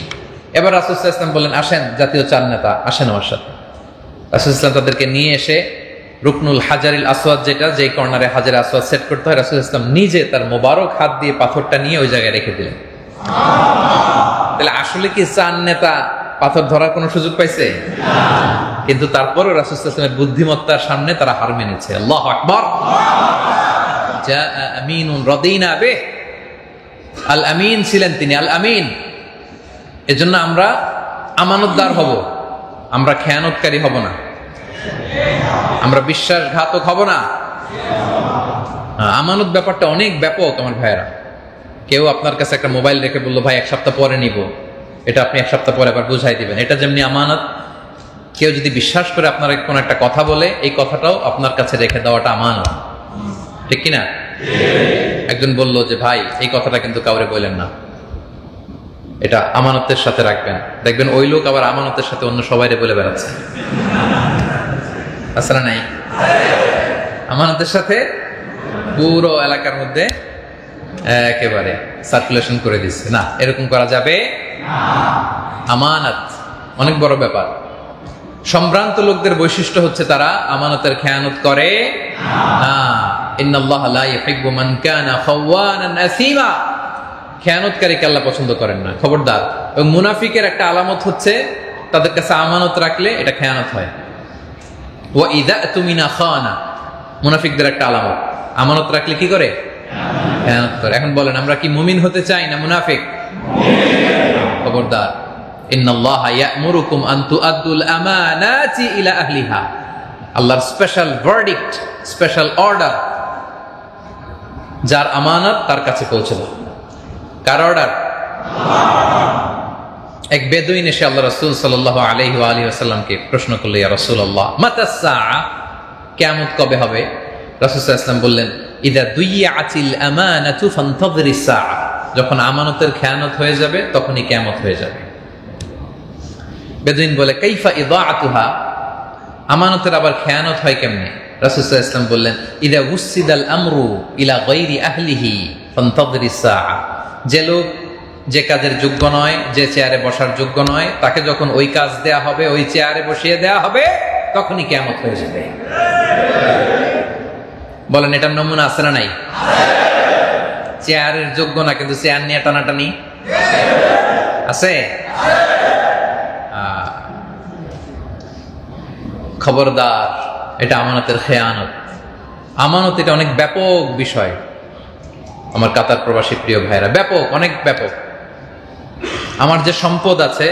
এবার রাসূল সাল্লাল্লাহু আলাইহি ওয়াসাল্লাম বললেন আসেন জাতীয় 4 নেতা, আসেন আমার সাথে। রাসূল সাল্লাল্লাহু আলাইহি ওয়াসাল্লাম তাদেরকে নিয়ে এসে রুকনুল হাজারিল আসওয়াদ, যেটা যেই কর্নারে হাজারে আসওয়াদ সেট করতে হয়, রাসূল সাল্লাল্লাহু আলাইহি ওয়াসাল্লাম নিজে তার মোবারক হাত দিয়ে পাথরটা নিয়ে ওই জায়গায় রেখে দিলেন। তাহলে আসলে কি 4 নেতা পাথর ধরার কোনো সুযোগ পাইছে? কিন্তু তারপরও রাসূল সাল্লাল্লাহু আলাইহি ওয়াসাল্লামের বুদ্ধিমত্তার সামনে তারা হার মেনেছে। আল্লাহু আকবার। জা আমিনুন রাদিনা বিহ, আল আমিন ছিলেন তিনি, আল আমিন। এজন্য আমরা আমানতদার হব, আমরা খেয়ানতকারী হব না, আমরা বিশ্বাসঘাতক হব না। আমানত ব্যাপারটা অনেক ব্যাপক আমার ভাইয়েরা। কেউ আপনার কাছে একটা মোবাইল রেখে বললো ভাই 1 সপ্তাহ পরে নিব, এটা আপনি 1 সপ্তাহ পরে আবার বুঝাই দিবেন, এটা যেমনি আমানত। কেউ যদি বিশ্বাস করে আপনার কোনো একটা কথা বলে, এই কথাটাও আপনার কাছে রেখে দেওয়াটা আমানত, ঠিক কিনা? একজন বলল যে ভাই এই কথাটা কিন্তু কাউরে বললেন না, এটা আমানতের সাথে রাখবেন। দেখবেন ওই লোক আবার আমানতের সাথে অন্য সবাই বলে বেড়াচ্ছে, আসলে নাই? আমানতের সাথে পুরো এলাকার মধ্যে একেবারে সার্কুলেশন করে দিচ্ছে। না, এরকম করা যাবে না। আমানত অনেক বড় ব্যাপার। সম্ভ্রান্ত লোকদের বৈশিষ্ট্য হচ্ছে তারা আমানতের খেয়ানত করে না। ইন্নাল্লাহা লা ইউহিব্বু মান কানা খাওয়ানান আসীমা। খেয়ানতকারীকে আল্লাহ পছন্দ করেন না, খবরদার। এবং মুনাফিকের একটা আলামত হচ্ছে তাদের কাছে আমানত রাখলে এটা খেয়ানত হয়। ওয়া ইযা তুমিনা খানা, মুনাফিকদের একটা আলামত, আমানত রাখলে কি করে? খেয়ানত করে। এখন বলেন, আমরা কি মুমিন হতে চাই না মুনাফিক? খবরদার। ইন্নাল্লাহা ইয়া'মুরুকুম আন তুআদ্দুল আমানাতি ইলা আহলিহা। আল্লাহর স্পেশাল ভার্ডিক্ট, স্পেশাল অর্ডার, যার আমানত তার কাছে পৌঁছে দাও। কার অর্ডার? এক বেদুইন এসে আল্লাহ রাসূল সাল্লাল্লাহু আলাইহি ওয়া আলিহি ওয়াসাল্লামকে প্রশ্ন করল, ইয়া রাসূলুল্লাহ মাতাস সাআ, কিয়ামত কবে হবে? রাসূল সাল্লাল্লাহু আলাইহি ওয়াসাল্লাম বললেন, ইযা দুইয়াতিল আমানাতু ফান্তাযিরিস সাআ। যখন আমানতের খেয়ানত হয়ে যাবে তখনই কিয়ামত হয়ে যাবে। বেদুইন বলে, কাইফা ইদাআতুহা, আমানতের আবার খেয়ানত হয় কেমনে? রাসূল সাল্লাল্লাহু আলাইহি ওয়াসাল্লাম বললেন, ইযা উসিদাল আমরু ইলা গায়রি আহলিহি ফান্তাযিরিস সাআ। যে লোক যে কাজের যোগ্য নয়, যে চেয়ারে বসার যোগ্য নয়, তাকে যখন ওই কাজ দেয়া হবে, ওই চেয়ারে বসিয়ে দেয়া হবে, তখনই কিয়ামত হয়ে যাবে। বলেন, এটার নমুনা আছে না নাই? চেয়ারের যোগ্য না, কিন্তু চেয়ার নিয়ে টানাটানি আছে। খবরদার, এটা আমানতের খেয়ানত। আমানত এটা অনেক ব্যাপক বিষয় আমার কাতার প্রবাসী প্রিয় ভাইরা, ব্যাপক, অনেক ব্যাপক। আমার যে সম্পদ আছে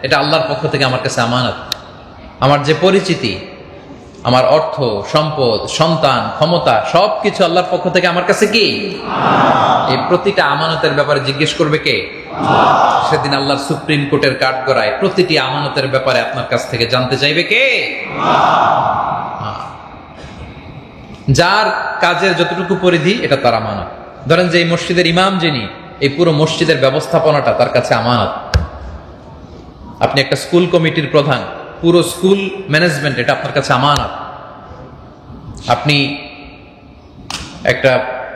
এটা আল্লাহর পক্ষ থেকে আমার কাছে আমানত। আমার যে পরিচিতি, আমার অর্থ, সম্পদ, সন্তান, ক্ষমতা, সবকিছু আল্লাহর পক্ষ থেকে আমার কাছে কি? এই প্রতিটা আমানতের ব্যাপারে জিজ্ঞেস করবে কে? সেদিন আল্লাহর সুপ্রিম কোর্টের কাঠগড়ায় প্রতিটি আমানতের ব্যাপারে আপনার কাছ থেকে জানতে চাইবে কে? যার কাজের যতটুকু পরিধি এটা তার আমানত। ধরেন যে এই মসজিদের ইমাম যিনি, এই পুরো মসজিদের ব্যবস্থাপনাটা তার কাছে আমানত। আপনি একটা স্কুল কমিটির প্রধান, পুরো স্কুল ম্যানেজমেন্ট এটা আপনার কাছে আমানত। আপনি একটা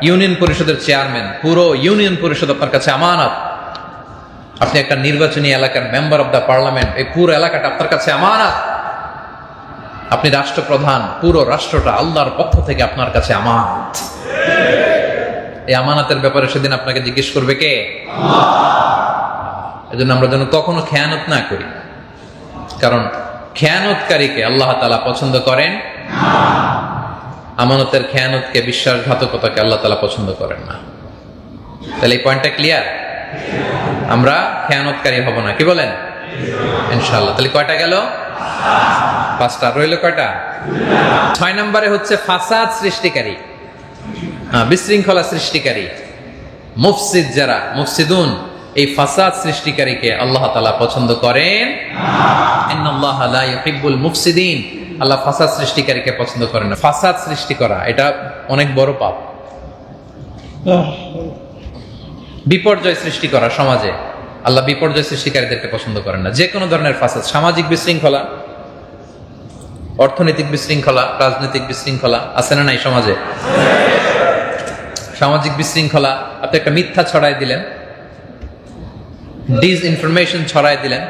ইউনিয়ন পরিষদের চেয়ারম্যান, পুরো ইউনিয়ন পরিষদ আপনার কাছে আমানত। আপনি একটা নির্বাচনী এলাকার মেম্বার অব দ্য পার্লামেন্ট, এই পুরো এলাকাটা আপনার কাছে আমানত। আপনি রাষ্ট্রপ্রধান, পুরো রাষ্ট্রটা আল্লাহর পক্ষ থেকে আপনার কাছে আমানত। এই আমানতের ব্যাপারে সেদিন আপনাকে জিজ্ঞেস করবে কে? এজন্য আমরা যেন কখনো খেয়ানত না করি, কারণ খেয়ানতকারীকে আল্লাহ তাআলা পছন্দ করেন না। আমানতের খেয়ানতকে, বিশ্বাসঘাতকতাকে আল্লাহ তাআলা পছন্দ করেন না। তাহলে এই পয়েন্টটা ক্লিয়ার? আমরা খেয়ানতকারী হব না, কি বলেন? ইনশাআল্লাহ। তাহলে কয়টা গেল? 5টা। রইল কয়টা? 6 নম্বরে হচ্ছে ফাসাদ সৃষ্টিকারী, বিশৃঙ্খলা সৃষ্টিকারী, মুফসিদ। যারা মুফসিদুন, এই ফাসাদ সৃষ্টিকারীকে আল্লাহ তাআলা পছন্দ করেন না। ইন্নাল্লাহা লা ইউহিব্বুল মুফসিদিন। আল্লাহ ফাসাদ সৃষ্টিকারীকে পছন্দ করেন না। ফাসাদ সৃষ্টি করা এটা অনেক বড় পাপ। বিপর্যয় সৃষ্টি করা সমাজে, আল্লাহ বিপর্যয় সৃষ্টিকারীদেরকে পছন্দ করেন না। যে কোনো ধরনের ফাসাদ, সামাজিক বিশৃঙ্খলা, অর্থনৈতিক বিশৃঙ্খলা, রাজনৈতিক বিশৃঙ্খলা আছে না নাই সমাজে? সামাজিক বিশৃঙ্খলা, আপনি একটা মিথ্যা ছড়াই দিলেন, ডিসইনফরমেশন ছড়াই দিলেন,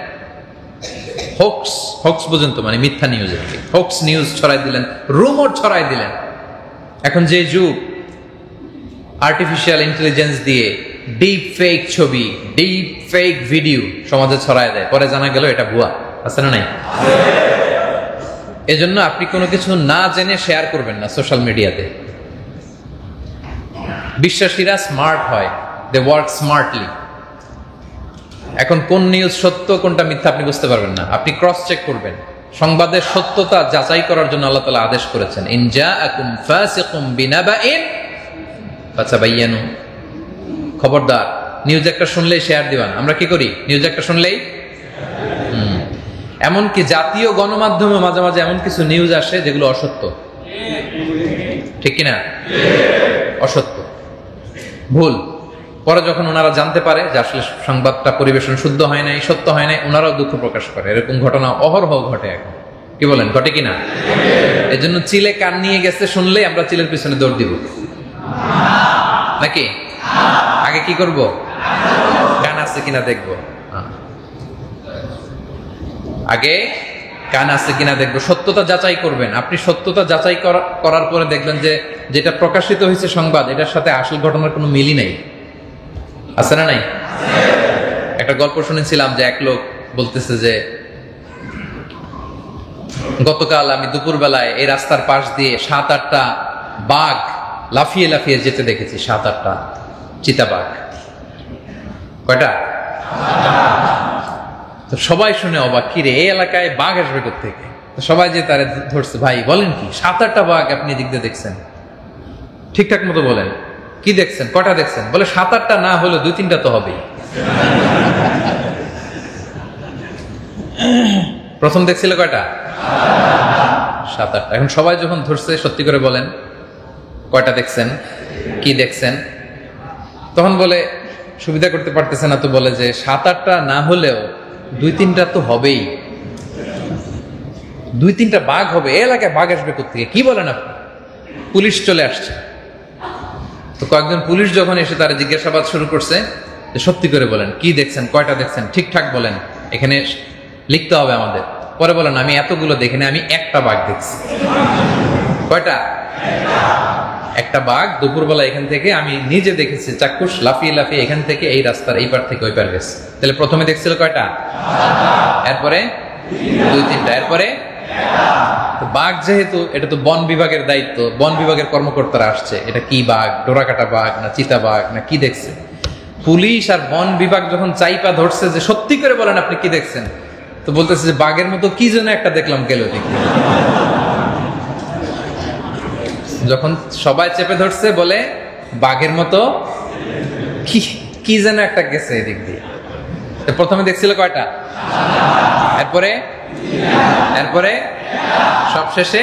হোক্স, হোক্স পর্যন্ত মানে মিথ্যা নিউজ, হোক্স নিউজ ছড়াই দিলেন, রুমর ছড়াই দিলেন। এখন যে যুগ, আর্টিফিশিয়াল ইন্টেলিজেন্স দিয়ে ডিপ ফেক ছবি, ডিপ ফেক ভিডিও সমাজে ছড়ায় দেয়, পরে জানা গেল এটা ভুয়া। আছে না নাই? এজন্য আপনি কোনো কিছু না জেনে শেয়ার করবেন না সোশ্যাল মিডিয়াতে। বিশ্বাসীরা স্মার্ট হয়, দে ওয়ার্ক স্মার্টলি। এখন কোন নিউজ সত্য কোনটা মিথ্যা আপনি বুঝতে পারবেন না, আপনি ক্রস চেক করবেন। সংবাদের সত্যতা যাচাই করার জন্য আল্লাহ তাআলা আদেশ করেছেন, ইন জাআকুম ফাসিকুম বিনাবাইন ফাতাবায়ানু। খবরদার, নিউজ একটা শুনলেই শেয়ার দিবেন। আমরা কি করি? নিউজ একটা শুনলেই, এমনকি জাতীয় গণমাধ্যমে মাঝে মাঝে এমন কিছু নিউজ আসে যেগুলো অসত্য, ঠিক কিনা? অসত্য, ভুল। পরে যখন ওনারা জানতে পারে যে আসলে সংবাদটা পরিবেশন শুদ্ধ হয় নাই, সত্য হয় নাই, ওনারাও দুঃখ প্রকাশ করে। এরকম ঘটনা অহরহ ঘটে এখন। কি বলেন, ঘটে কিনা? এই জন্য চিলে কান নিয়ে গেছে শুনলেই আমরা চিলের পিছনে দৌড় দিব নাকি? আগে কি করব? কান আছে কিনা দেখবো, আগে কান আছে কিনা দেখবো, সত্যতা যাচাই করবেন। আপনি সত্যতা যাচাই করার পরে দেখবেন যে যেটা প্রকাশিত হয়েছে সংবাদ, এটার সাথে আসল ঘটনার কোনো মিলই নাই। আছে না নাই? একটা গল্প শুনেছিলাম যে এক লোক বলতেছে যে গতকাল আমি দুপুরবেলায় এই রাস্তার পাশ দিয়ে 7-8টা বাঘ লাফিয়ে লাফিয়ে যেতে দেখেছি। 7-8টা চিতাবাঘ। কয়টা? তো সবাই শুনে অবাক, কি রে, এই এলাকায় বাঘ আসবে কোত্থেকে? তো সবাই যে তারে ধরছে, ভাই বলেন কি 7-8টা বাঘ আপনি এদিক দিয়ে দেখছেন? ঠিকঠাক মতো বলেন, কি দেখছেন, কটা দেখছেন? বলে 7-8টা না হলে 2-3টা তো হবেই। প্রথম দেখছিল কয়টা? 7-8টা। এখন সবাই যখন ধরছে, সত্যি করে বলেন কয়টা দেখছেন, কি দেখছেন? তখন বলে সুবিধা করতে পারতেছে না, তো বলে যে 7-8টা না হলেও 2-3টা তো হবেই। 2-3টা বাঘ হবে, এই এলাকায় বাঘ আসবে কোত্থেকে? কি বলেন আপনি? পুলিশ চলে আসছে। তো কয়েকজন পুলিশ যখন এসে তারা জিজ্ঞাসাবাদ শুরু করছে, যে সত্যি করে বলেন, কি দেখছেন, কয়টা দেখছেন, ঠিকঠাক বলেন, এখানে লিখতে হবে আমাদের। পরে বলেন, আমি এতগুলো দেখিনি, আমি একটা বাঘ দেখছি। কয়টা? একটা বাঘ দুপুরবেলা এখান থেকে আমি নিজে দেখেছি, চাক্ষুষ লাফিয়ে লাফিয়ে এখান থেকে এই রাস্তার এই পার থেকে ওই পার গেছে। তাহলে প্রথমে দেখছিল কয়টা? এরপরে 2-3টা, এরপরে বাঘ। যেহেতু এটা তো বন বিভাগের দায়িত্ব, বন বিভাগের কর্মকর্তারা আসছে, এটা কি বাঘ, ডোরাকাটা বাঘ না চিতা বাঘ না কি দেখছে? পুলিশ আর বন বিভাগ যখন চাইপা ধরছে যে সত্যি করে বলেন আপনি কি দেখছেন, তো বলতেছে যে বাঘের মতো কি যেন একটা দেখলাম, গেল দেখি। যখন সবাই চেপে ধরছে, বলে বাঘের মতো কি যেন একটা গেছে এদিক দিয়ে। প্রথমে দেখছিল কয়টা? এরপরে সবশেষে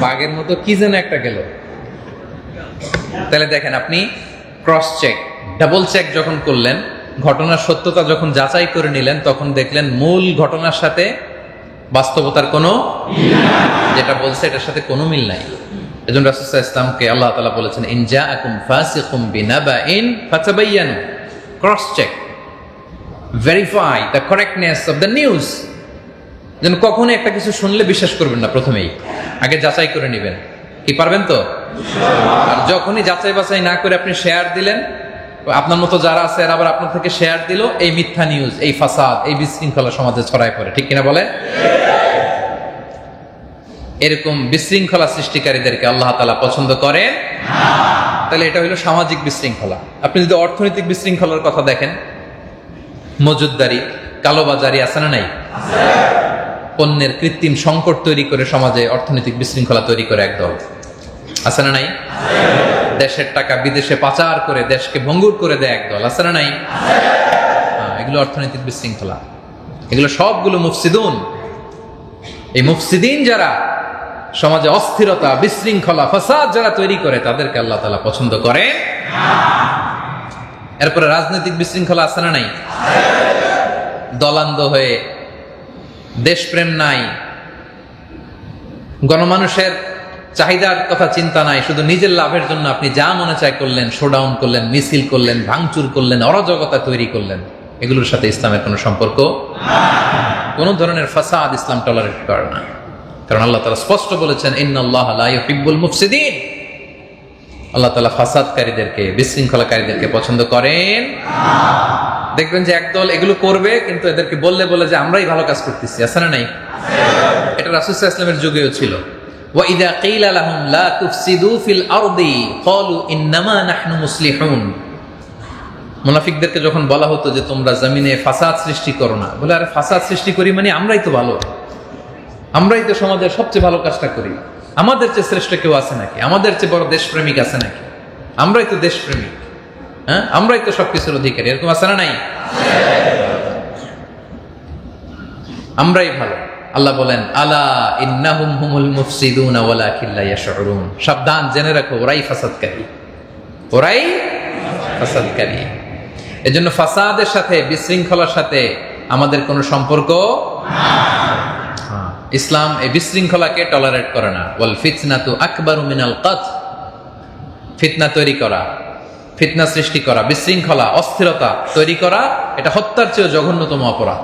বাঘের মতো কি যেন একটা গেল। তাহলে দেখেন, আপনি ক্রস চেক, ডাবল চেক যখন করলেন, ঘটনার সত্যতা যখন যাচাই করে নিলেন, তখন দেখলেন মূল ঘটনার সাথে বাস্তবতার কোনো, যেটা বলছে এটার সাথে কোনো মিল নাই। এজন্য রাসূল সাল্লাল্লাহু আলাইহি ওয়াসাল্লামকে আল্লাহ তাআলা বলেছেন, ইন জাআকুম ফাসিকুম বিনাবাইন ফাতাবায়ানু, cross check, verify the correctness of the news. যেন কখনো একটা কিছু শুনলে বিশ্বাস করবেন না, প্রথমেই আগে যাচাই করে নেবেন। কি পারবেন তো? আর যখনই যাচাই বাছাই না করে আপনি শেয়ার দিলেন, আপনার মতো যারা আছে এরা আবার আপনার থেকে শেয়ার দিল, এই মিথ্যা নিউজ, এই ফাসাদ, এই বিশৃঙ্খলা সমাজে ছড়ায় পড়ে। ঠিক কিনা বলে? এরকম বিশৃঙ্খলা সৃষ্টিকারীদেরকে আল্লাহ তাআলা পছন্দ করেন না। তাহলে এটা হলো সামাজিক বিশৃঙ্খলা। আপনি যদি অর্থনৈতিক বিশৃঙ্খলার কথা দেখেন, মজুদদারি, কালোবাজারি আছে না নাই? পণ্যের কৃত্রিম সংকট তৈরি করে সমাজে অর্থনৈতিক বিশৃঙ্খলা তৈরি করে একদল, আছে না নাই? দেশের টাকা বিদেশে পাচার করে দেশকে ভঙ্গুর করে দেয় একদল, আছে না নাই? এগুলো অর্থনৈতিক বিশৃঙ্খলা। এগুলো সবগুলো মুফসিদুন। এই মুফসিদিন যারা সমাজে অস্থিরতা, বিশৃঙ্খলা, ফাসাদ যারা তৈরি করে, তাদেরকে আল্লাহ তাআলা পছন্দ করে না। এরপরে রাজনৈতিক বিশৃঙ্খলা আছে না নাই? দলান্ধ হয়ে, দেশপ্রেম নাই, গণমানুষের চাহিদার কথা চিন্তা নাই, শুধু নিজের লাভের জন্য আপনি যা মনে চায় করলেন, শোডাউন করলেন, মিছিল করলেন, ভাঙচুর করলেন, অরাজকতা তৈরি করলেন। এগুলোর সাথে ইসলামের কোনো সম্পর্ক, কোন ধরনের ফাসাদ ইসলাম টলারেট করে না। কারণ আল্লাহ তাআলা স্পষ্ট বলেছেন, ইন্নাল্লাহা লা ইউহিব্বুল মুফসিদিন। আল্লাহ তাআলা ফাসাদকারীদেরকে, বিশৃঙ্খলাকারীদেরকে পছন্দ করেন না। দেখবেন যে একদল এগুলো করবে, কিন্তু এদেরকে বললে বলে যে আমরাই ভালো কাজ করতেছি, আছে না নাই? এটা রাসূল সাল্লাল্লাহু আলাইহি ওয়াসাল্লামের যুগেও ছিল। ওয়া ইযা কিলা লাহুম লা তুফসিদু ফিল আরদি ক্বালু ইন্নামা নাহনু মুসলিহুন। মুনাফিকদেরকে যখন বলা হতো যে তোমরা জমিনে ফাসাদ সৃষ্টি করো না, বলে আরে ফাসাদ সৃষ্টি করি মানে আমরাই তো ভালো, আমরাই তো সমাজের সবচেয়ে ভালো কাজটা করি, আমাদের চেয়ে শ্রেষ্ঠ কেউ আছে নাকি? আমাদের চেয়ে বড় দেশপ্রেমিক আছে নাকি? আমরাই তো দেশপ্রেমিক, হ্যাঁ, আমরাই তো সবকিছুর অধিকারী, এরকম আছে না নাই? আমরাই ভালো। আল্লাহ বলেন, আলা ইন্নাহুম হুমুল মুফসিদুনা ওয়ালাকিন লা ইয়াশউরুন। সাবধান, জেনে রাখো, ওরাই ফাসাদকারী, ওরাই ফাসাদকারী। এজন্য ফাসাদের সাথে, বিশৃঙ্খলার সাথে আমাদের কোনো সম্পর্ক ইসলাম এই বিশৃঙ্খলাকে টলারেট করে না। ওয়াল ফিতনাতু আকবারু মিনাল কতল, ফিতনা তৈরি করা, ফিতনা সৃষ্টি করা, বিশৃঙ্খলা, অস্থিরতা তৈরি করা, এটা হত্যার চেয়ে জঘন্যতম অপরাধ।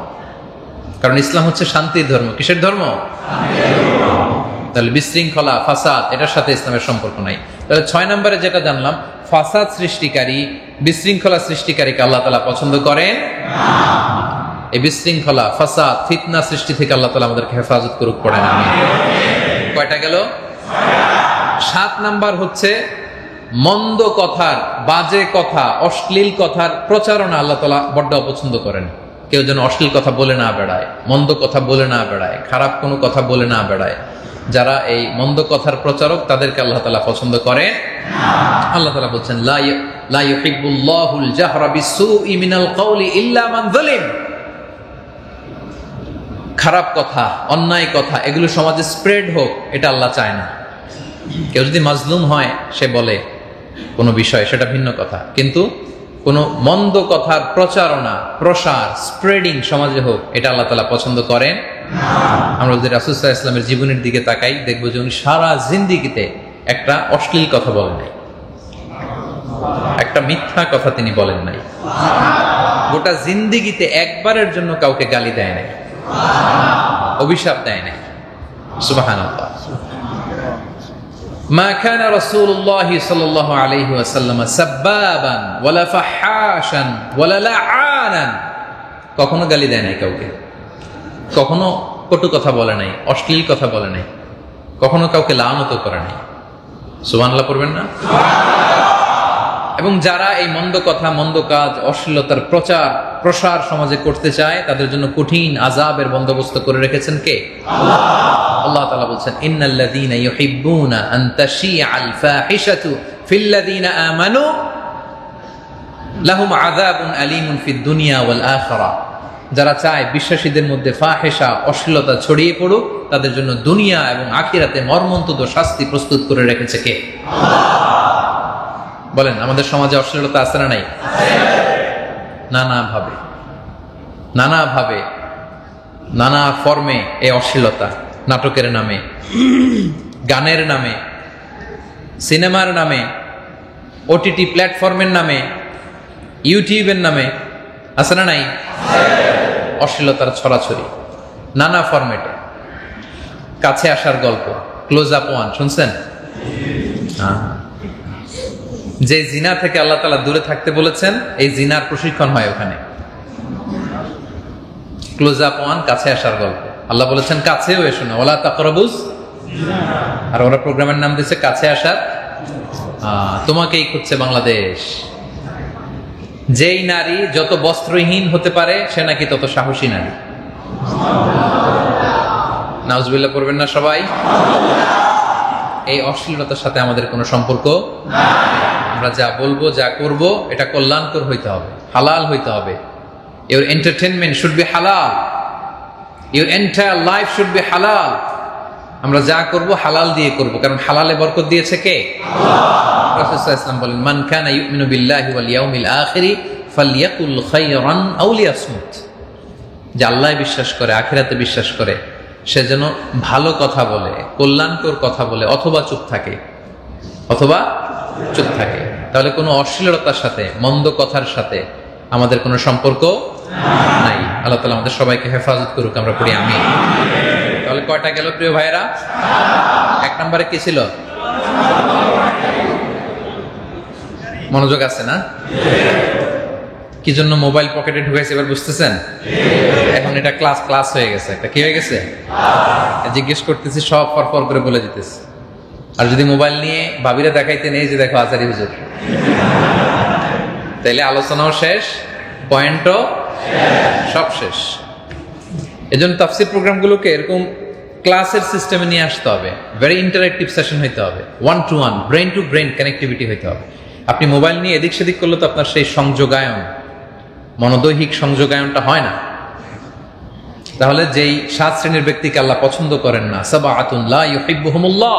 কারণ ইসলাম হচ্ছে শান্তির ধর্ম। কিসের ধর্ম? তাহলে বিশৃঙ্খলা, ফাসাদ, এটার সাথে ইসলামের সম্পর্ক নাই। তাহলে 6 নম্বরে যেটা জানলাম, ফাসাদ সৃষ্টিকারী, বিশৃঙ্খলা সৃষ্টিকারীকে আল্লাহ তাআলা পছন্দ করেন না। এই বিশৃঙ্খলা, ফাসাদ, ফিতনা সৃষ্টি থেকে আল্লাহ তাআলা আমাদেরকে হেফাজত করুক, পড়েন আমিন। কয়টা গেল? 7 নাম্বার হচ্ছে মন্দ কথার, বাজে কথা, অশ্লীল কথার প্রচারণা আল্লাহ তাআলা বড্ড অপছন্দ করেন। কেউ যেন অশ্লীল কথা বলে না বেড়ায়, মন্দ কথা বলে না বেড়ায়, খারাপ কোনো কথা বলে না বেড়ায়। যারা এই মন্দ কথার প্রচারক, তাদেরকে আল্লাহ তাআলা পছন্দ করেন না। আল্লাহ তাআলা বলছেন লা ইউহিব্বুল্লাহুল জাহরা বিসসুই মিনাল কওলি ইল্লা মান যালিম। খারাপ কথা, অন্যায় কথা, এগুলো সমাজে স্প্রেড হোক, এটা আল্লাহ চায় না। কেউ যদি মাজলুম হয়, সে বলে কোনো বিষয়, সেটা ভিন্ন কথা, কিন্তু কোনো মন্দ কথার প্রচারণা, প্রসার, স্প্রেডিং সমাজে হোক, এটা আল্লাহ তাআলা পছন্দ করেন না। আমরা যদি রাসূল সাল্লাল্লাহু আলাইহি ওয়াসাল্লামের জীবনের দিকে তাকাই, দেখবো যে উনি সারা জিন্দেগিতে একটা অশ্লীল কথা বলেন নাই, একটা মিথ্যা কথা তিনি বলেন নাই। গোটা জিন্দেগিতে একবারের জন্য কাউকে গালি দেয় নাই, অভিশাপ দেয় নাই। সুবহানাল্লাহ। মা কানা রাসূলুল্লাহ সাল্লাল্লাহু আলাইহি ওয়াসাল্লাম সাব্বাবান ওয়ালা ফাহাশান ওয়ালা লাআনান। কখনো গালি দেয় নাই কাউকে, কখনো কটু কথা বলে নাই, অশ্লীল কথা বলে নাই, কখনো কাউকে লানত করে নাই। সুবহানাল্লাহ পড়বেন না? এবং যারা এই মন্দ কথা, মন্দ কাজ, অশ্লীলতার প্রচার প্রসার সমাজে করতে চায়, তাদের জন্য কঠিন আযাবের বন্দোবস্ত করে রেখেছেন কে? আল্লাহ। আল্লাহ তাআলা বলছেন ইন্নাল্লাযীনা ইউহিব্বুনা আন তাশিআল ফাহিশাতু ফিল্লাযীনা আমানু লাহুম আযাবুন আলীমুন ফিদ দুনিয়া ওয়াল আখিরাহ। যারা চায় বিশ্বাসীদের মধ্যে ফাহিশা, অশ্লীলতা ছড়িয়ে পড়ুক, তাদের জন্য দুনিয়া এবং আখিরাতে মর্মন্তুদ শাস্তি প্রস্তুত করে রেখেছে কে? আল্লাহ। বলেন, আমাদের সমাজে অশ্লীলতা আছে না নাই? নানাভাবে, নানা ফর্মে এই অশ্লীলতা, নাটকের নামে, গানের নামে, সিনেমার নামে, ওটিটি প্ল্যাটফর্মের নামে, ইউটিউবের নামে, আছে না নাই? অশ্লীলতার ছড়াছড়ি নানা ফরম্যাটে। কাছে আসার গল্প, ক্লোজ আপ ওয়ান শুনছেন? যে জিনা থেকে আল্লাহ তাআলা দূরে থাকতে বলেছেন, এই জিনার প্রশিক্ষণ হয় ওখানে। ক্লোজ আপ ওয়ান, কাছে আসার গল্প। আল্লাহ বলেছেন কাছেও এসো না, ওয়ালা তাকরাবুজ, আর ওরা প্রোগ্রামের নাম দিয়েছে কাছে আসার। তোমাকেই খুঁজছে বাংলাদেশ। যেই নারী যত বস্ত্রহীন হতে পারে, সে নাকি তত সাহসী নারী। নাউজুবিল্লাহ পড়বেন না সবাই? এই অশ্লীলতার সাথে আমাদের কোনো সম্পর্ক নাই। আমরা যা বলবো, যা করব, এটা কল্যাণকর হইতে হবে, হালাল হইতে হবে। Your entertainment should be halal. Your entire life should be halal. আমরা যা করব হালাল দিয়ে করব, কারণ হালালে বরকত দিয়েছে কে? আল্লাহ। রাসূল সাল্লাল্লাহু আলাইহি ওয়াসাল্লাম বলেন, মান কানা ইউমিনু বিল্লাহি ওয়াল ইয়াউমিল আখিরি ফালইয়াকুল খায়রান আও লিয়াসমুত। যে আল্লাহ বিশ্বাস করে, আখিরাতে বিশ্বাস করে, সে যেন ভালো কথা বলে, কল্যাণকর কথা বলে, অথবা চুপ থাকে, অথবা চুপ থাকে। তাহলে কোনো অশ্লীলতার সাথে, মন্দ কথার সাথে আমাদের কোনো সম্পর্ক নাই। আল্লাহ তাআলা আমাদের সবাইকে হেফাজত করুক, আমরা পড়ি আমিন। তাহলে কয়টা গেল প্রিয় ভাইরা? 1 নম্বরে কি ছিল? মনোযোগ আছে না? কি জন্য মোবাইল পকেটে ঢুকাইছে এবার বুঝতেছেন? এখন এটা ক্লাস হয়ে গেছে। এটা কি হয়ে গেছে? জিজ্ঞেস করতেছি, সব ফরফর করে বলে দিতেছি। আর যদি মোবাইল নিয়ে ভাবিরা দেখাইতে নেই, যে দেখো আজারি হুজুর, তাইলে আলোচনাও শেষ, পয়েন্টও সব শেষ। এজন্য তাফসীর প্রোগ্রামগুলোকে এরকম ক্লাসের সিস্টেমে নিয়ে আসতে হবে। ভেরি ইন্টারঅ্যাক্টিভ সেশন হইতে হবে, 1 to 1, brain to brain connectivity হইতে হবে। আপনি মোবাইল নিয়ে এদিক সেদিক করলে তো আপনার সেই সংযোগায়ন, মনোদৈহিক সংযোগায়নটা হয় না। তাহলে যেই 7 শ্রেণীর ব্যক্তিকে আল্লাহ পছন্দ করেন না, সাবাআতুন লা ইউহিব্বুহুমুল্লাহ,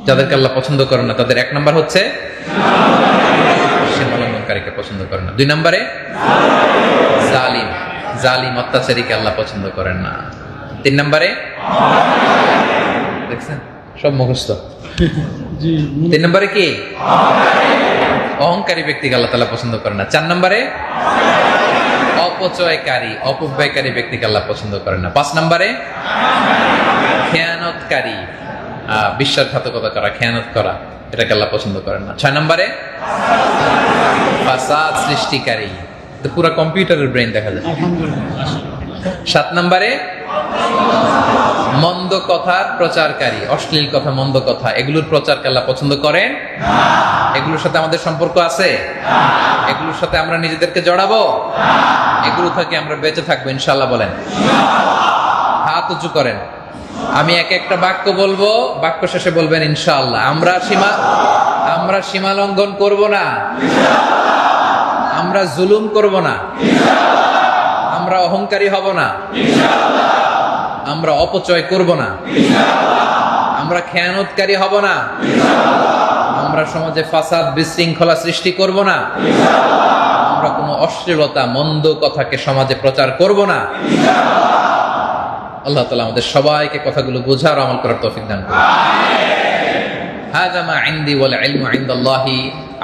যাদেরকে আল্লাহ পছন্দ করেন না, তাদের 1 নাম্বার হচ্ছে অত্যাচারকারীকে পছন্দ করেন না। 2 নম্বরে জালিম, জালিম অত্যাচারীকে আল্লাহ পছন্দ করেন না। 3 নম্বরে দেখছেন সব মুখস্থ। 3 নম্বরে কি? অহংকারী ব্যক্তিকে আল্লাহ তাআলা পছন্দ করেন না। 4 নম্বরে অপচয়কারী, অপব্যয়কারী ব্যক্তিকে আল্লাহ পছন্দ করেন না। 5 নম্বরে খেয়ানতকারী, বিশ্বাসঘাতকতা করা, খেয়ানত করা, এটাকে আল্লাহ পছন্দ করেন না। 6 নম্বরে ফাসাদ সৃষ্টিকারী, তো পুরো কম্পিউটারের ব্রেন দেখা যায়। 7 নম্বরে মন্দ কথার প্রচারকারী, অশ্লীল কথা, মন্দ কথা, এগুলোর প্রচারকে আল্লাহ পছন্দ করেন। এগুলোর সাথে আমাদের সম্পর্ক আছে? এগুলোর সাথে আমরা নিজেদেরকে জড়াবো? এগুলো থেকে আমরা বেঁচে থাকবো ইনশাআল্লাহ? বলেন, হাত উঁচু করেন। আমি এক একটা বাক্য বলবো, বাক্য শেষে বলবেন ইনশাআল্লাহ। আমরা সীমা লঙ্ঘন করব না, আমরা জুলুম করব না, আমরা অহংকারী হব না, আমরা অপচয় করব না, আমরা খেয়ানতকারী হব না, আমরা সমাজে ফাসাদ বিশৃঙ্খলা সৃষ্টি করব না, আমরা কোনো অশ্লীলতা মন্দ কথাকে সমাজে প্রচার করব না। আল্লাহ তাআলা আমাদের সবাইকে কথাগুলো বোঝার আমল করার তৌফিক দান করুন। হাযা মা ইনদি ওয়াল ইলমু ইনদাল্লাহি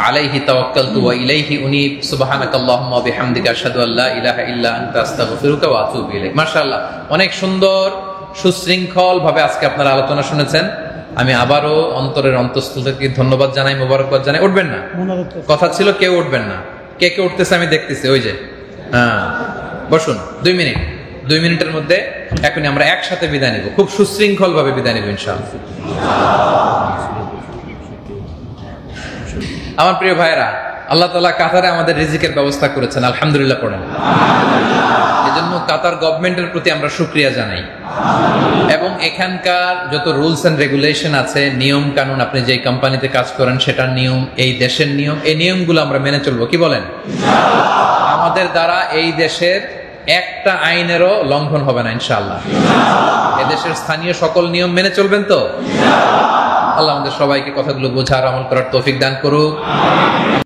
আলাইহি তাওয়াক্কালতু ওয়া ইলাইহি উনীব। সুবহানাকাল্লাহুম্মা ওয়া বিহামদিকা আশহাদু আল্লা ইলাহা ইল্লা আনতা আস্তাগফিরুকা ওয়া আতুবু ইলাইক। মাশাআল্লাহ, অনেক সুন্দর সুশৃঙ্খল ভাবে আজকে আপনারা আলোচনা শুনেছেন। আমি আবারও অন্তরের অন্তঃস্থল থেকে ধন্যবাদ জানাই, মোবারকবাদ জানাই। উঠবেন না, কথা ছিল কেউ উঠবেন না। কে কে উঠতেছে আমি দেখতেছি, ওই যে বসুন। 2 মিনিটের মধ্যে এখনই আমরা একসাথে বিদায় নিব, খুব সুশৃঙ্খল ভাবে বিদায় নিব ইনশাআল্লাহ। আমার প্রিয় ভাইরা, আল্লাহ তাআলা কাতারে আমাদের রিজিকের ব্যবস্থা করেছেন, আলহামদুলিল্লাহ পড়েন। এজন্য কাতার গভর্নমেন্টের প্রতি আমরা শুকরিয়া জানাই। এবং এখানকার যত রুলস এন্ড রেগুলেশন আছে, নিয়ম কানুন, আপনি যে কোম্পানিতে কাজ করেন সেটার নিয়ম, এই দেশের নিয়ম, এই নিয়মগুলো আমরা মেনে চলবো, কি বলেন? আমাদের দ্বারা এই দেশের একটা আইনেরও লঙ্ঘন হবে না ইনশাআল্লাহ। এদেশের স্থানীয় সকল নিয়ম মেনে চলবেন তো? আল্লাহ আমাদের সবাইকে কথাগুলো বোঝার আমল করার তৌফিক দান করুক।